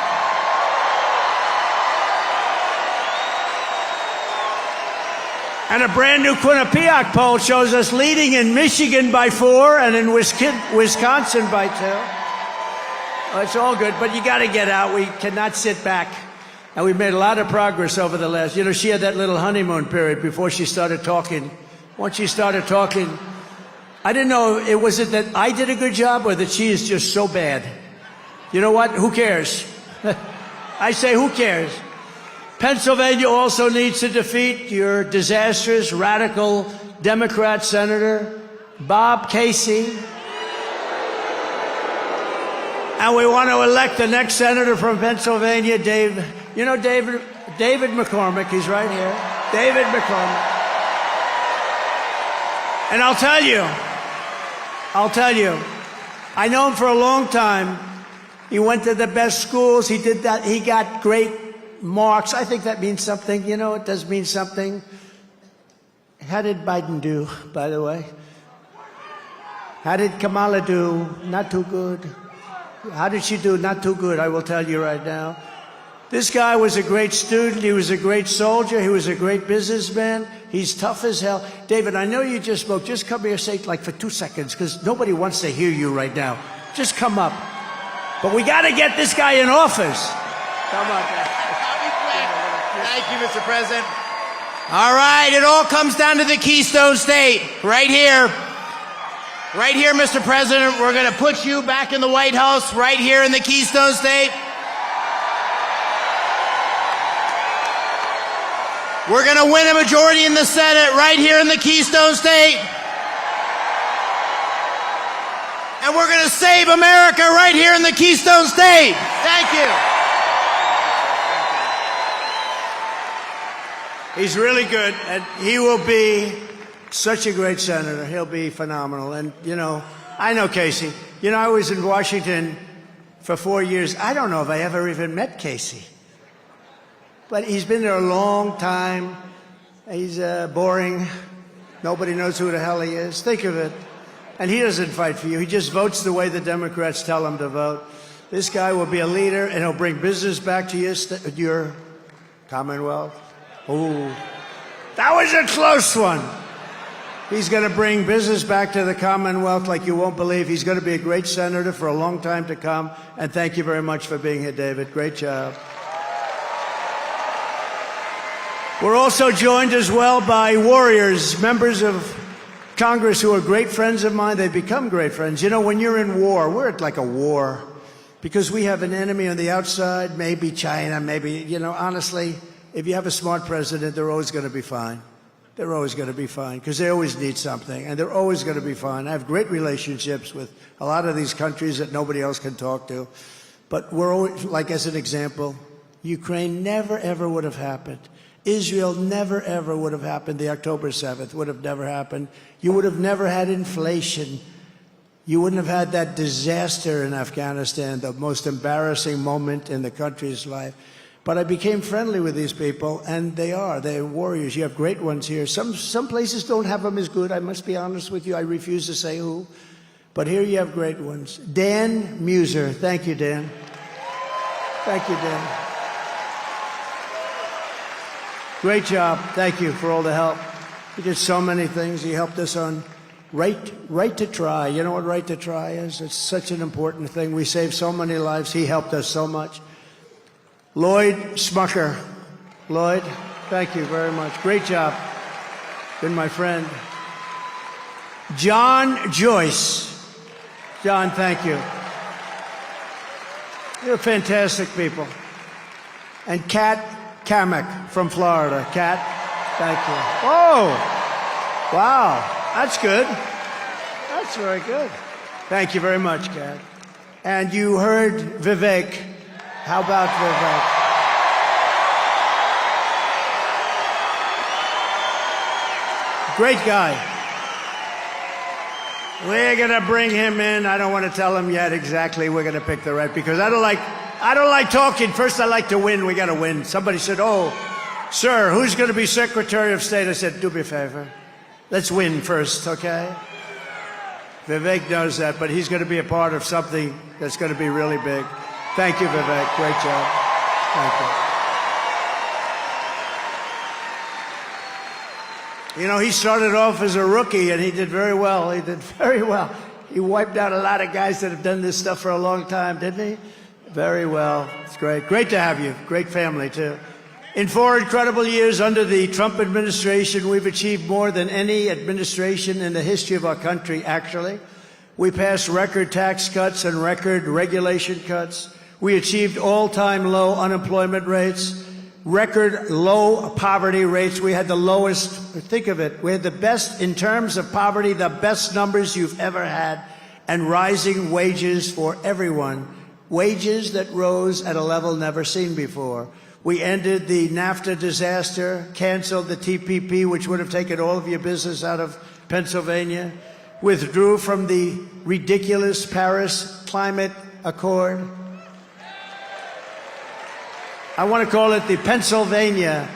And a brand new Quinnipiac poll shows us leading in Michigan by 4 and in Wisconsin by 2. Well, it's all good, but you got to get out. We cannot sit back. And we've made a lot of progress over the last, you know, she had that little honeymoon period before she started talking. Once she started talking, I didn't know, was it that I did a good job or that she is just so bad? You know what? Who cares? I say, who cares? Pennsylvania also needs to defeat your disastrous, radical Democrat Senator, Bob Casey. And we want to elect the next senator from Pennsylvania, David McCormick. He's right here. David McCormick. And I'll tell you, I know him for a long time. He went to the best schools. He did that. He got great marks. I think that means something. You know, it does mean something. How did Biden do, by the way? How did Kamala do? Not too good. How did she do? Not too good, I will tell you right now. This guy was a great student. He was a great soldier. He was a great businessman. He's tough as hell. David, I know you just spoke. Just come here, say like for 2 seconds, because nobody wants to hear you right now. Just come up. But we got to get this guy in office. Come on. Thank you, Mr. President. All right, it all comes down to the Keystone State, right here. Right here, Mr. President, we're going to put you back in the White House, right here in the Keystone State. We're going to win a majority in the Senate, right here in the Keystone State. And we're going to save America right here in the Keystone State. Thank you. He's really good, and he will be such a great senator. He'll be phenomenal. And, you know, I know Casey. You know, I was in Washington for 4 years. I don't know if I ever even met Casey. But he's been there a long time. He's boring. Nobody knows who the hell he is. Think of it. And he doesn't fight for you. He just votes the way the Democrats tell him to vote. This guy will be a leader, and he'll bring business back to your Commonwealth. Ooh, that was a close one. He's going to bring business back to the Commonwealth like you won't believe. He's going to be a great senator for a long time to come. And thank you very much for being here, David. Great job. We're also joined as well by warriors, members of Congress who are great friends of mine. They've become great friends. You know, when you're in war, we're at like a war because we have an enemy on the outside, maybe China, maybe, you know, honestly, if you have a smart president, they're always going to be fine. They're always going to be fine because they always need something, and they're always going to be fine. I have great relationships with a lot of these countries that nobody else can talk to. But we're always, like as an example, Ukraine never, ever would have happened. Israel never, ever would have happened. The October 7th would have never happened. You would have never had inflation. You wouldn't have had that disaster in Afghanistan, the most embarrassing moment in the country's life. But I became friendly with these people, and they're warriors. You have great ones here. Some places don't have them as good. I must be honest with you. I refuse to say who. But here you have great ones. Dan Muser. Thank you, Dan. Thank you, Dan. Great job. Thank you for all the help. He did so many things. He helped us on right to try. You know what right to try is? It's such an important thing. We saved so many lives. He helped us so much. Lloyd Smucker. Lloyd, thank you very much. Great job. Been my friend. John Joyce. John, thank you. You're fantastic people. And Kat Kamek from Florida. Kat, thank you. Oh, wow. That's good. That's very good. Thank you very much, Kat. And you heard Vivek. How about Vivek? Great guy. We're going to bring him in. I don't want to tell him yet exactly we're going to pick the right, because I don't like talking. First, I like to win. We got to win. Somebody said, oh, sir, who's going to be Secretary of State? I said, do me a favor. Let's win first, okay? Vivek knows that, but he's going to be a part of something that's going to be really big. Thank you, Vivek. Great job. Thank you. You know, he started off as a rookie, and he did very well. He did very well. He wiped out a lot of guys that have done this stuff for a long time, didn't he? Very well. It's great. Great to have you. Great family, too. In 4 incredible years under the Trump administration, we've achieved more than any administration in the history of our country, actually. We passed record tax cuts and record regulation cuts. We achieved all-time low unemployment rates, record low poverty rates. We had the lowest, think of it, we had the best, in terms of poverty, the best numbers you've ever had, and rising wages for everyone. Wages that rose at a level never seen before. We ended the NAFTA disaster, canceled the TPP, which would have taken all of your business out of Pennsylvania, withdrew from the ridiculous Paris Climate Accord. I want to call it the Pennsylvania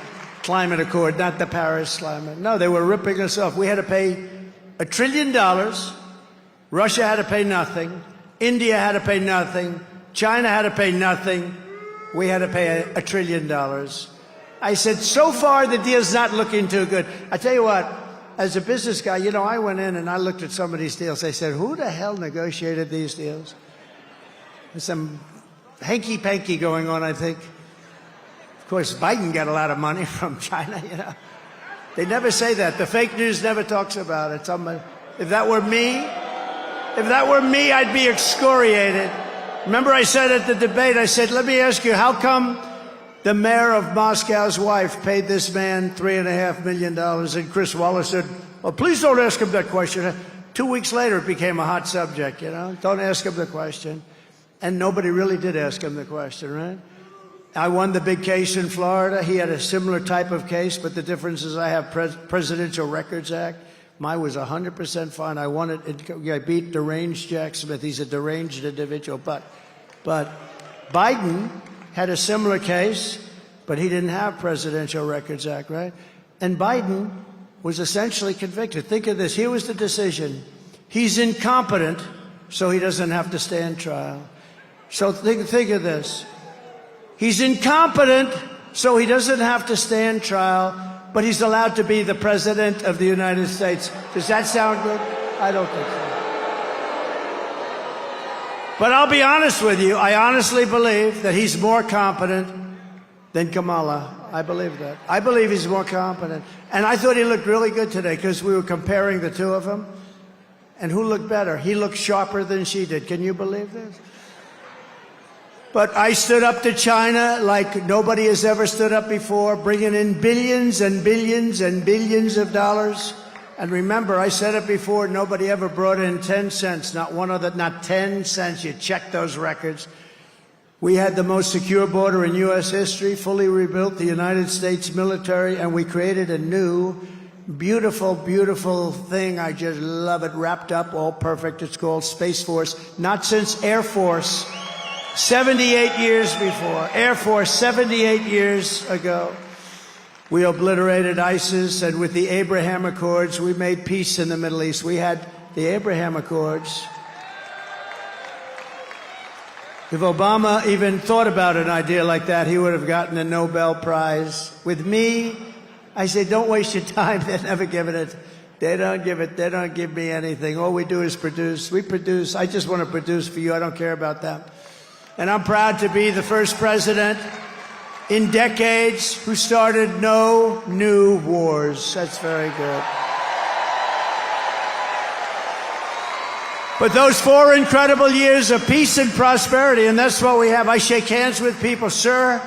Climate Accord, not the Paris Climate. No, they were ripping us off. We had to pay $1 trillion. Russia had to pay nothing. India had to pay nothing. China had to pay nothing. We had to pay $1 trillion. I said, so far, the deal's not looking too good. I tell you what, as a business guy, you know, I went in and I looked at some of these deals. I said, who the hell negotiated these deals? There's some hanky-panky going on, I think. Of course, Biden got a lot of money from China, you know. They never say that. The fake news never talks about it. If that were me, I'd be excoriated. Remember I said at the debate, I said, let me ask you, how come the mayor of Moscow's wife paid this man $3.5 million? And Chris Wallace said, well, please don't ask him that question. 2 weeks later, it became a hot subject, you know? Don't ask him the question. And nobody really did ask him the question, right? I won the big case in Florida. He had a similar type of case, but the difference is I have Presidential Records Act. Mine was 100% fine. I won it. I beat deranged Jack Smith. He's a deranged individual. But Biden had a similar case, but he didn't have Presidential Records Act, right? And Biden was essentially convicted. Think of this. Here was the decision. He's incompetent, so he doesn't have to stand trial. So think of this. He's incompetent, so he doesn't have to stand trial, but he's allowed to be the President of the United States. Does that sound good? I don't think so. But I'll be honest with you. I honestly believe that he's more competent than Kamala. I believe that. I believe he's more competent. And I thought he looked really good today because we were comparing the two of them. And who looked better? He looked sharper than she did. Can you believe this? But I stood up to China like nobody has ever stood up before, bringing in billions and billions and billions of dollars. And remember, I said it before, nobody ever brought in 10 cents, not 10 cents. You check those records. We had the most secure border in U.S. history, fully rebuilt the United States military, and we created a new, beautiful, beautiful thing. I just love it, wrapped up, all perfect. It's called Space Force. Not since Air Force. 78 years before. Air Force, 78 years ago. We obliterated ISIS, and with the Abraham Accords, we made peace in the Middle East. We had the Abraham Accords. If Obama even thought about an idea like that, he would have gotten a Nobel Prize. With me, I say, don't waste your time. They're never giving it. They don't give me anything. All we do is produce. We produce. I just want to produce for you. I don't care about that. And I'm proud to be the first president in decades who started no new wars. That's very good. But those 4 incredible years of peace and prosperity, and that's what we have. I shake hands with people. Sir,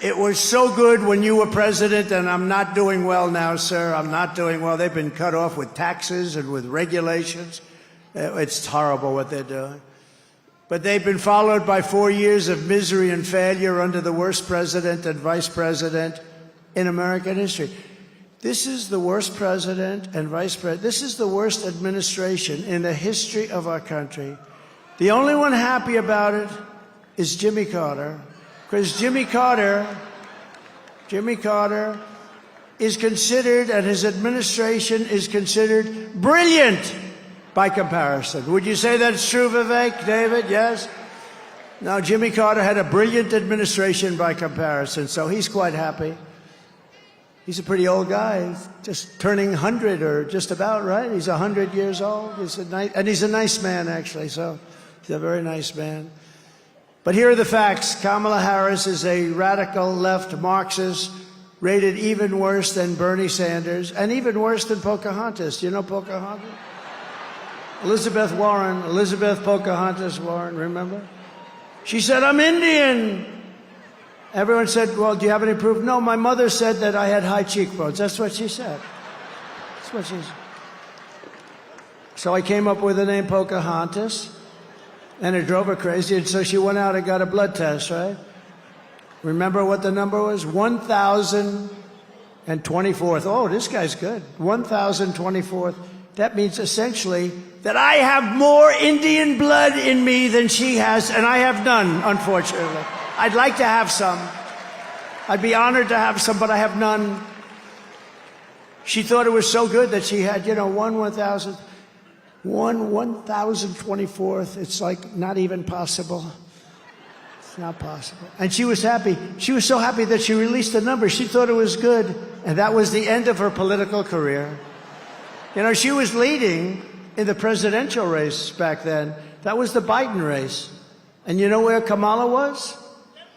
it was so good when you were president, and I'm not doing well now, sir. I'm not doing well. They've been cut off with taxes and with regulations. It's horrible what they're doing. But they've been followed by 4 years of misery and failure under the worst president and vice president in American history. This is the worst president and vice president. This is the worst administration in the history of our country. The only one happy about it is Jimmy Carter, because Jimmy Carter is considered, and his administration is considered brilliant by comparison. Would you say that's true, Vivek, David? Yes? No, Jimmy Carter had a brilliant administration by comparison, so he's quite happy. He's a pretty old guy, just turning 100 or just about, right? He's 100 years old. He's a nice man, actually, so he's a very nice man. But here are the facts. Kamala Harris is a radical left Marxist, rated even worse than Bernie Sanders, and even worse than Pocahontas. Do you know Pocahontas? Elizabeth Pocahontas Warren, remember? She said, I'm Indian. Everyone said, well, do you have any proof? No, my mother said that I had high cheekbones. That's what she said. That's what she said. So I came up with the name Pocahontas, and it drove her crazy, and so she went out and got a blood test, right? Remember what the number was? 1,024th. Oh, this guy's good. 1,024th. That means essentially that I have more Indian blood in me than she has, and I have none, unfortunately. I'd like to have some. I'd be honored to have some, but I have none. She thought it was so good that she had, 1,024th. It's like not even possible. It's not possible. And she was happy. She was so happy that she released the number. She thought it was good, and that was the end of her political career. She was leading in the presidential race back then. That was the Biden race. And you know where Kamala was?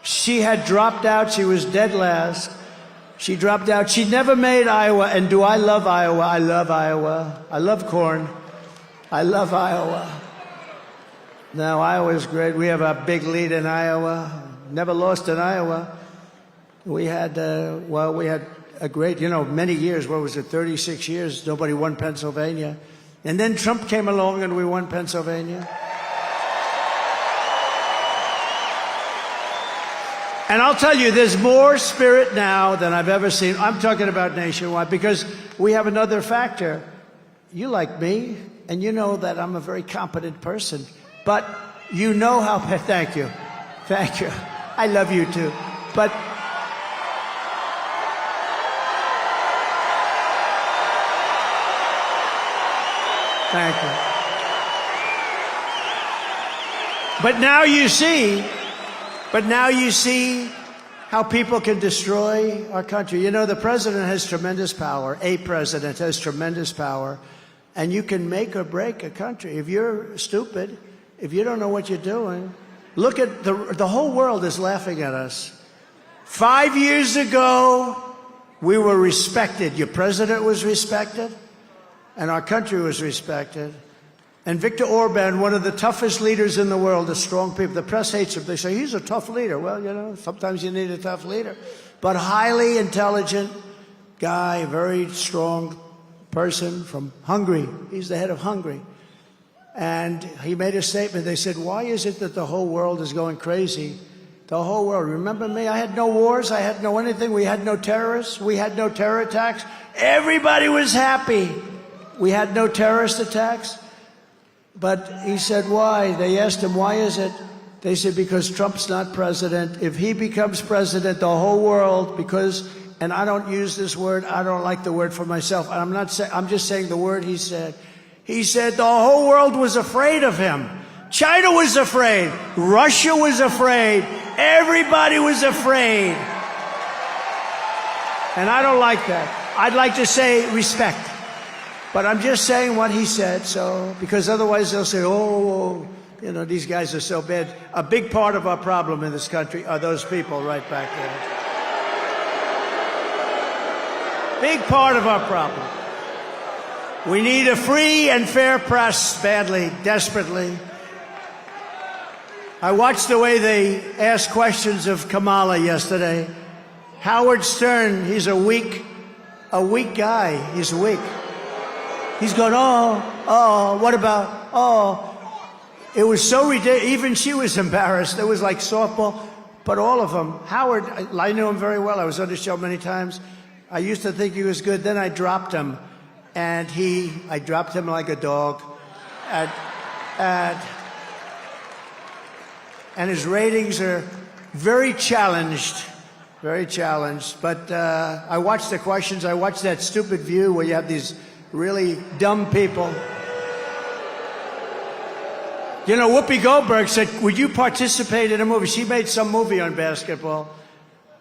She had dropped out. She was dead last. She dropped out. She never made Iowa. And do I love Iowa? I love Iowa. I love corn. I love Iowa. Now, Iowa's great. We have a big lead in Iowa. Never lost in Iowa. We had, we had a great, many years. What was it, 36 years? Nobody won Pennsylvania. And then Trump came along and we won Pennsylvania. And I'll tell you, there's more spirit now than I've ever seen. I'm talking about nationwide because we have another factor. You like me, and you know that I'm a very competent person. But you know how... Thank you. Thank you. I love you, too. But... Thank you. But now you see how people can destroy our country. The president has tremendous power. A president has tremendous power. And you can make or break a country. If you're stupid, if you don't know what you're doing, look at the whole world is laughing at us. 5 years ago, we were respected. Your president was respected, and our country was respected. And Viktor Orban, one of the toughest leaders in the world, the strong people. The press hates him. They say, he's a tough leader. Well, sometimes you need a tough leader. But highly intelligent guy, very strong person from Hungary. He's the head of Hungary. And he made a statement. They said, why is it that the whole world is going crazy? The whole world. Remember me? I had no wars. I had no anything. We had no terrorists. We had no terror attacks. Everybody was happy. We had no terrorist attacks. But he said, why? They asked him, why is it? They said, because Trump's not president. If he becomes president, the whole world, and I don't use this word, I don't like the word for myself. I'm just saying the word he said. He said the whole world was afraid of him. China was afraid. Russia was afraid. Everybody was afraid. And I don't like that. I'd like to say respect. But I'm just saying what he said, because otherwise they'll say, these guys are so bad. A big part of our problem in this country are those people right back there. Big part of our problem. We need a free and fair press badly, desperately. I watched the way they asked questions of Kamala yesterday. Howard Stern, he's a weak guy. He's weak. He's going, what about, It was so ridiculous. Even she was embarrassed. It was like softball. But all of them. Howard, I knew him very well. I was on the show many times. I used to think he was good. Then I dropped him. And I dropped him like a dog. And his ratings are very challenged. Very challenged. But I watched the questions. I watched that stupid View where you have these really dumb people. Whoopi Goldberg said, would you participate in a movie? She made some movie on basketball.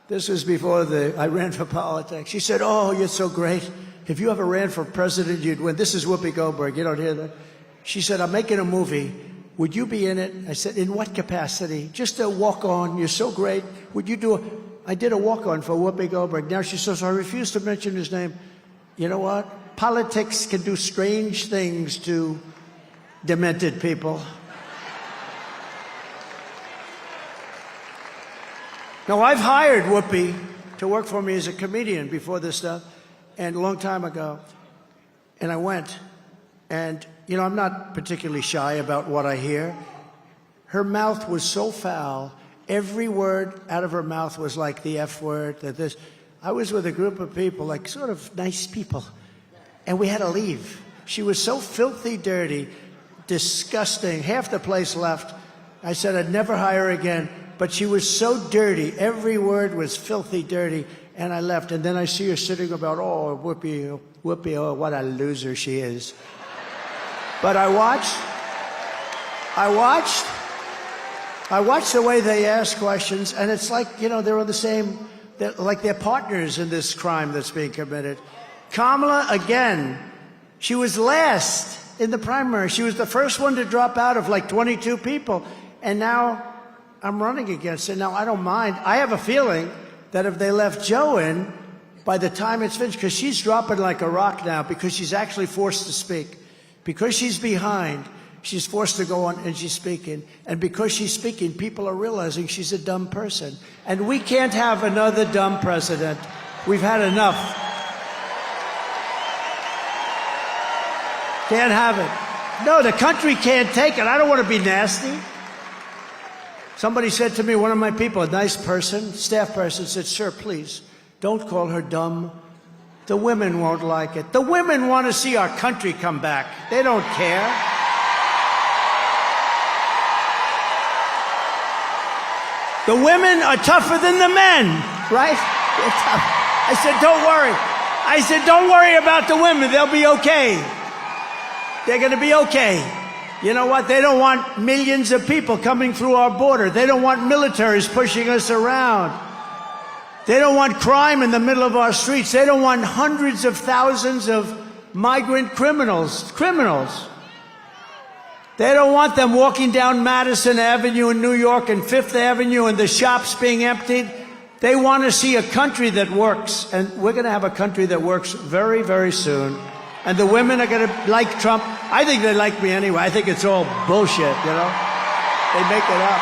This was before I ran for politics. She said, you're so great. If you ever ran for president, you'd win. This is Whoopi Goldberg. You don't hear that? She said, I'm making a movie. Would you be in it? I said, in what capacity? Just a walk-on. You're so great. Would you do I did a walk-on for Whoopi Goldberg. Now she says, I refuse to mention his name. You know what? Politics can do strange things to demented people. Now, I've hired Whoopi to work for me as a comedian before this stuff, and a long time ago. And I went. And, I'm not particularly shy about what I hear. Her mouth was so foul. Every word out of her mouth was like the F word, this. I was with a group of people, like sort of nice people. And we had to leave. She was so filthy dirty, disgusting. Half the place left. I said I'd never hire her again. But she was so dirty. Every word was filthy dirty. And I left. And then I see her sitting about, Whoopi, what a loser she is. But I watched the way they ask questions. And it's like, they're on the same, like they're partners in this crime that's being committed. Kamala, again, she was last in the primary. She was the first one to drop out of like 22 people. And now I'm running against her. Now, I don't mind. I have a feeling that if they left Joe in, by the time it's finished, because she's dropping like a rock now, because she's actually forced to speak. Because she's behind, she's forced to go on and she's speaking. And because she's speaking, people are realizing she's a dumb person. And we can't have another dumb president. We've had enough. Can't have it. No, the country can't take it. I don't want to be nasty. Somebody said to me, one of my people, a nice person, staff person, said, "Sir, please, don't call her dumb. The women won't like it." The women want to see our country come back. They don't care. The women are tougher than the men, right? They're tough. I said, don't worry. I said, don't worry about the women. They'll be okay. They're going to be okay. You know what? They don't want millions of people coming through our border. They don't want militaries pushing us around. They don't want crime in the middle of our streets. They don't want hundreds of thousands of migrant criminals. They don't want them walking down Madison Avenue in New York and Fifth Avenue and the shops being emptied. They want to see a country that works. And we're going to have a country that works very, very soon. And the women are going to like Trump. I think they like me anyway. I think it's all bullshit, you know? They make it up.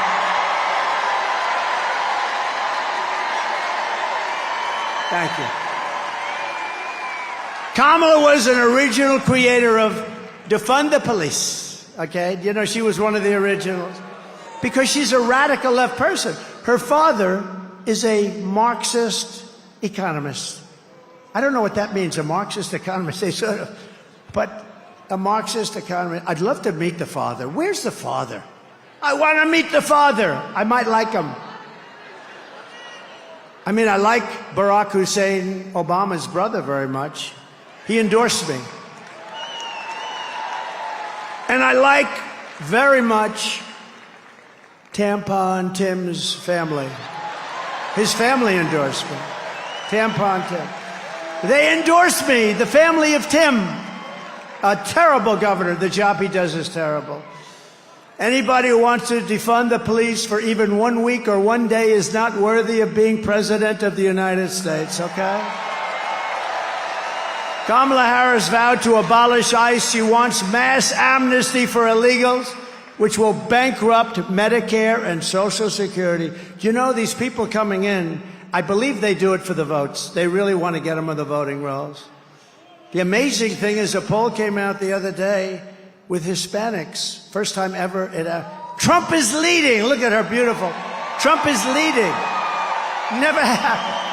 Thank you. Kamala was an original creator of defund the police, okay? You know, she was one of the originals. Because she's a radical left person. Her father is a Marxist economist. I don't know what that means, a Marxist economist. They sort of, but a Marxist economist. I'd love to meet the father. Where's the father? I want to meet the father. I might like him. I mean, I like Barack Hussein Obama's brother very much. He endorsed me. And I like very much Tampon Tim's family. His family endorsed me. Tampon Tim. They endorsed me, the family of Tim. A terrible governor. The job he does is terrible. Anybody who wants to defund the police for even 1 week or 1 day is not worthy of being president of the United States, okay? Kamala Harris vowed to abolish ICE. She wants mass amnesty for illegals, which will bankrupt Medicare and Social Security. Do you know these people coming in, I believe they do it for the votes. They really want to get them on the voting rolls. The amazing thing is a poll came out the other day with Hispanics. First time ever. Trump is leading. Look at her, beautiful. Trump is leading. Never happened.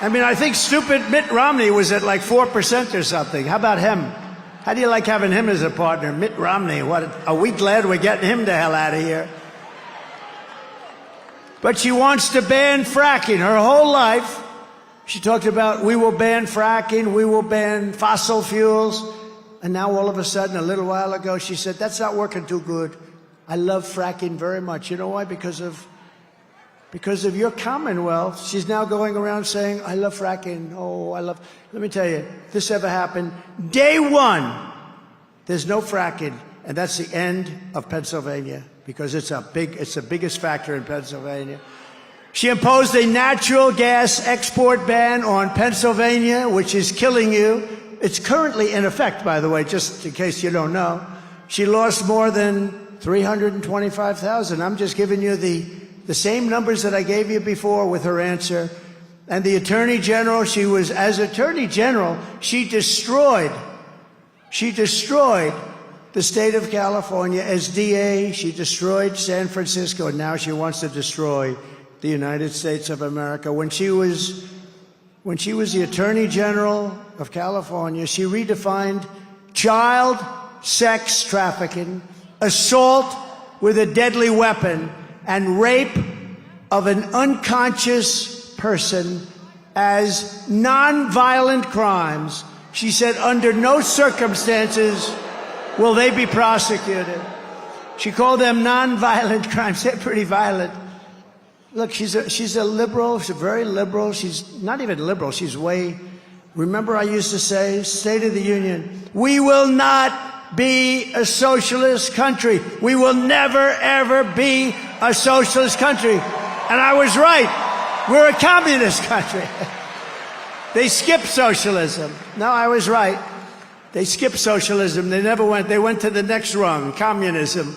I mean, I think stupid Mitt Romney was at like 4% or something. How about him? How do you like having him as a partner? Mitt Romney, what? Are we glad we're getting him the hell out of here? But she wants to ban fracking. Her whole life, she talked about, we will ban fracking, we will ban fossil fuels. And now all of a sudden, a little while ago, she said, that's not working too good. I love fracking very much. You know why? Because of your Commonwealth. She's now going around saying, I love fracking. Oh, I love... Let me tell you, if this ever happened, day one, there's no fracking. And that's the end of Pennsylvania, because it's the biggest factor in Pennsylvania. She imposed a natural gas export ban on Pennsylvania, which is killing you. It's currently in effect, by the way, just in case you don't know. She lost more than 325,000. I'm just giving you the same numbers that I gave you before with her answer. And the Attorney General, as Attorney General, she destroyed the state of California. As DA, she destroyed San Francisco, and now she wants to destroy the United States of America. When she was the Attorney General of California, she redefined child sex trafficking, assault with a deadly weapon, and rape of an unconscious person as nonviolent crimes. She said under no circumstances will they be prosecuted. She called them nonviolent crimes. They're pretty violent. Look, she's a liberal. She's very liberal. She's not even liberal. She's way... Remember I used to say, State of the Union, we will not be a socialist country. We will never, ever be a socialist country. And I was right. We're a communist country. They skipped socialism. No, I was right. They skipped socialism. They went to the next rung, communism.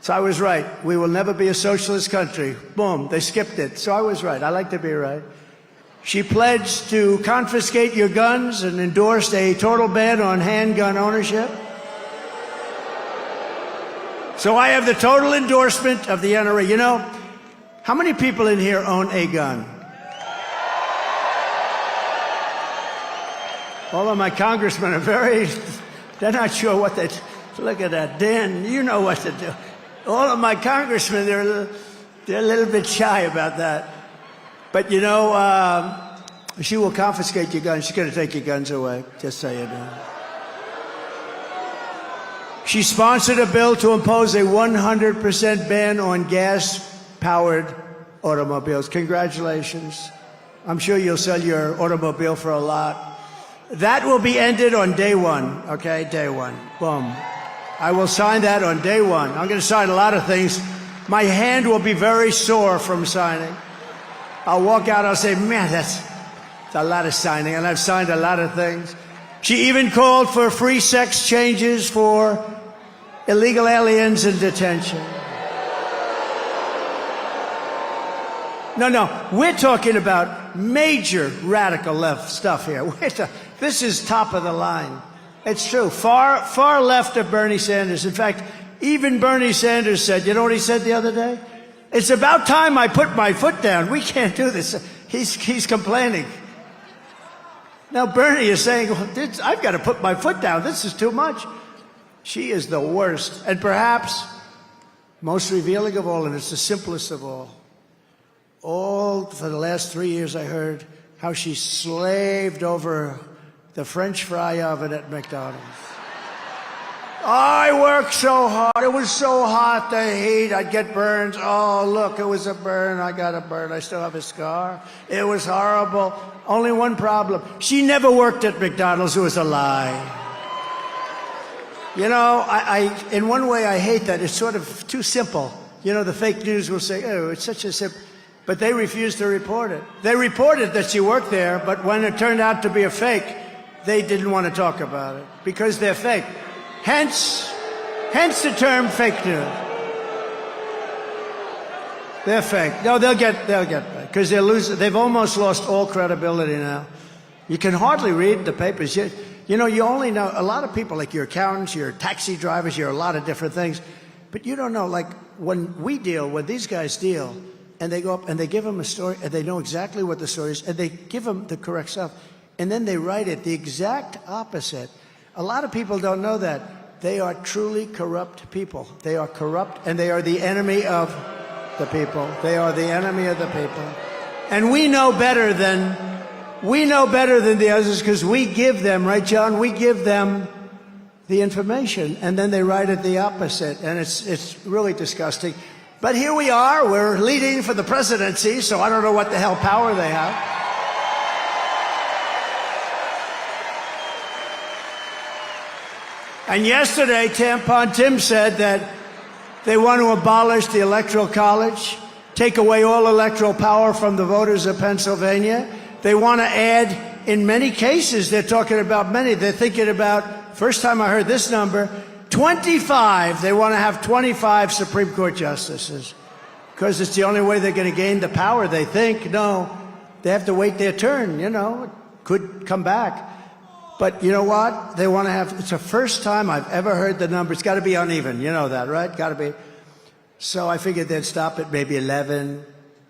So I was right. We will never be a socialist country. Boom, they skipped it. So I was right. I like to be right. She pledged to confiscate your guns and endorsed a total ban on handgun ownership. So I have the total endorsement of the NRA. You know, how many people in here own a gun? All of my congressmen are they're not sure what they, look at that. Dan, you know what to do. All of my congressmen, they're a little bit shy about that. But you know, she will confiscate your guns. She's going to take your guns away, just so you know. She sponsored a bill to impose a 100% ban on gas-powered automobiles. Congratulations. I'm sure you'll sell your automobile for a lot. That will be ended on day one, okay? Day one. Boom. I will sign that on day one. I'm going to sign a lot of things. My hand will be very sore from signing. I'll walk out, I'll say, man, that's a lot of signing, and I've signed a lot of things. She even called for free sex changes for illegal aliens in detention. No, we're talking about major radical left stuff here. This is top of the line. It's true. Far left of Bernie Sanders. In fact, even Bernie Sanders said, you know what he said the other day? It's about time I put my foot down. We can't do this. He's complaining. Now Bernie is saying, well, I've got to put my foot down. This is too much. She is the worst. And perhaps most revealing of all, and it's the simplest of all. All for the last 3 years I heard how she slaved over the French fry oven at McDonald's. I worked so hard. It was so hot, the heat. I'd get burns. Oh, look, it was a burn. I got a burn. I still have a scar. It was horrible. Only one problem. She never worked at McDonald's. It was a lie. You know, in one way, I hate that. It's sort of too simple. You know, the fake news will say, oh, it's such a simple... But they refused to report it. They reported that she worked there, but when it turned out to be a fake, they didn't want to talk about it because they're fake. Hence the term fake news. They're fake. No, they'll get back because they've almost lost all credibility now. You can hardly read the papers. You know, you only know a lot of people, like your accountants, your taxi drivers, you're a lot of different things, but you don't know. Like when these guys deal. And they go up and they give them a story, and they know exactly what the story is, and they give them the correct stuff. And then they write it the exact opposite. A lot of people don't know that. They are truly corrupt people. They are corrupt, and they are the enemy of the people. They are the enemy of the people. And we know better than the others because we give them, right, John? We give them the information, and then they write it the opposite. And it's really disgusting. But here we are, we're leading for the presidency, so I don't know what the hell power they have. And yesterday, Tampon Tim said that they want to abolish the Electoral College, take away all electoral power from the voters of Pennsylvania. They want to add, in many cases, they're talking about many, they're thinking about, first time I heard this number, 25. They want to have 25 Supreme Court justices because it's the only way they're going to gain the power, they think. No, they have to wait their turn, you know. It could come back. But you know what? They want to have, it's the first time I've ever heard the number. It's got to be uneven. You know that, right? Got to be. So I figured they'd stop at maybe 11,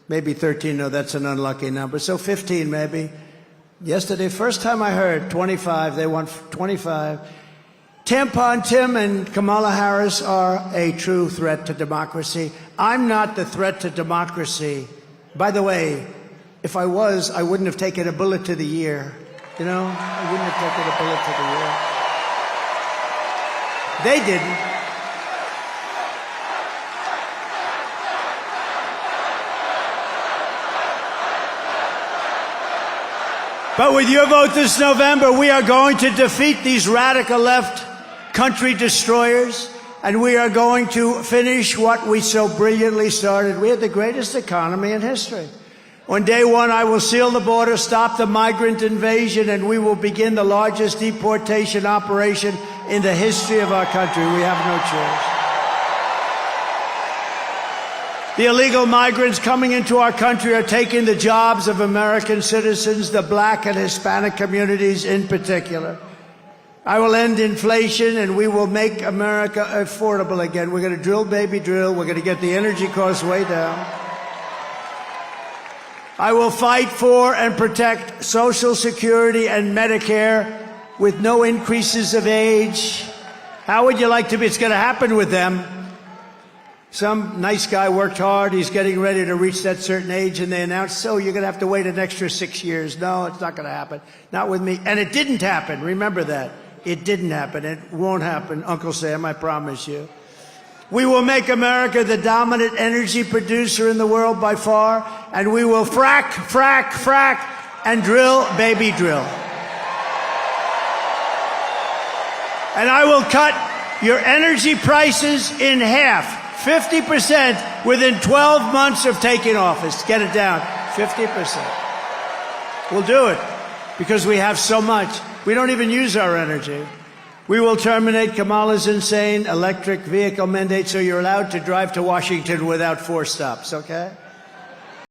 maybe 13. No, that's an unlucky number. So 15 maybe. Yesterday, first time I heard 25. They want 25. Tampon Tim and Kamala Harris are a true threat to democracy. I'm not the threat to democracy. By the way, if I was, I wouldn't have taken a bullet to the ear. You know, I wouldn't have taken a bullet to the ear. They didn't. But with your vote this November, we are going to defeat these radical left country destroyers, and we are going to finish what we so brilliantly started. We had the greatest economy in history. On day one, I will seal the border, stop the migrant invasion, and we will begin the largest deportation operation in the history of our country. We have no choice. The illegal migrants coming into our country are taking the jobs of American citizens, the black and Hispanic communities in particular. I will end inflation, and we will make America affordable again. We're going to drill, baby, drill. We're going to get the energy costs way down. I will fight for and protect Social Security and Medicare with no increases of age. How would you like to be? It's going to happen with them. Some nice guy worked hard. He's getting ready to reach that certain age, and they announced, so you're going to have to wait an extra 6 years. No, it's not going to happen. Not with me. And it didn't happen. Remember that. It didn't happen. It won't happen, Uncle Sam, I promise you. We will make America the dominant energy producer in the world by far, and we will frack, frack, frack, and drill, baby, drill. And I will cut your energy prices in half, 50%, within 12 months of taking office. Get it down, 50%. We'll do it because we have so much. We don't even use our energy. We will terminate Kamala's insane electric vehicle mandate so you're allowed to drive to Washington without 4 stops, okay?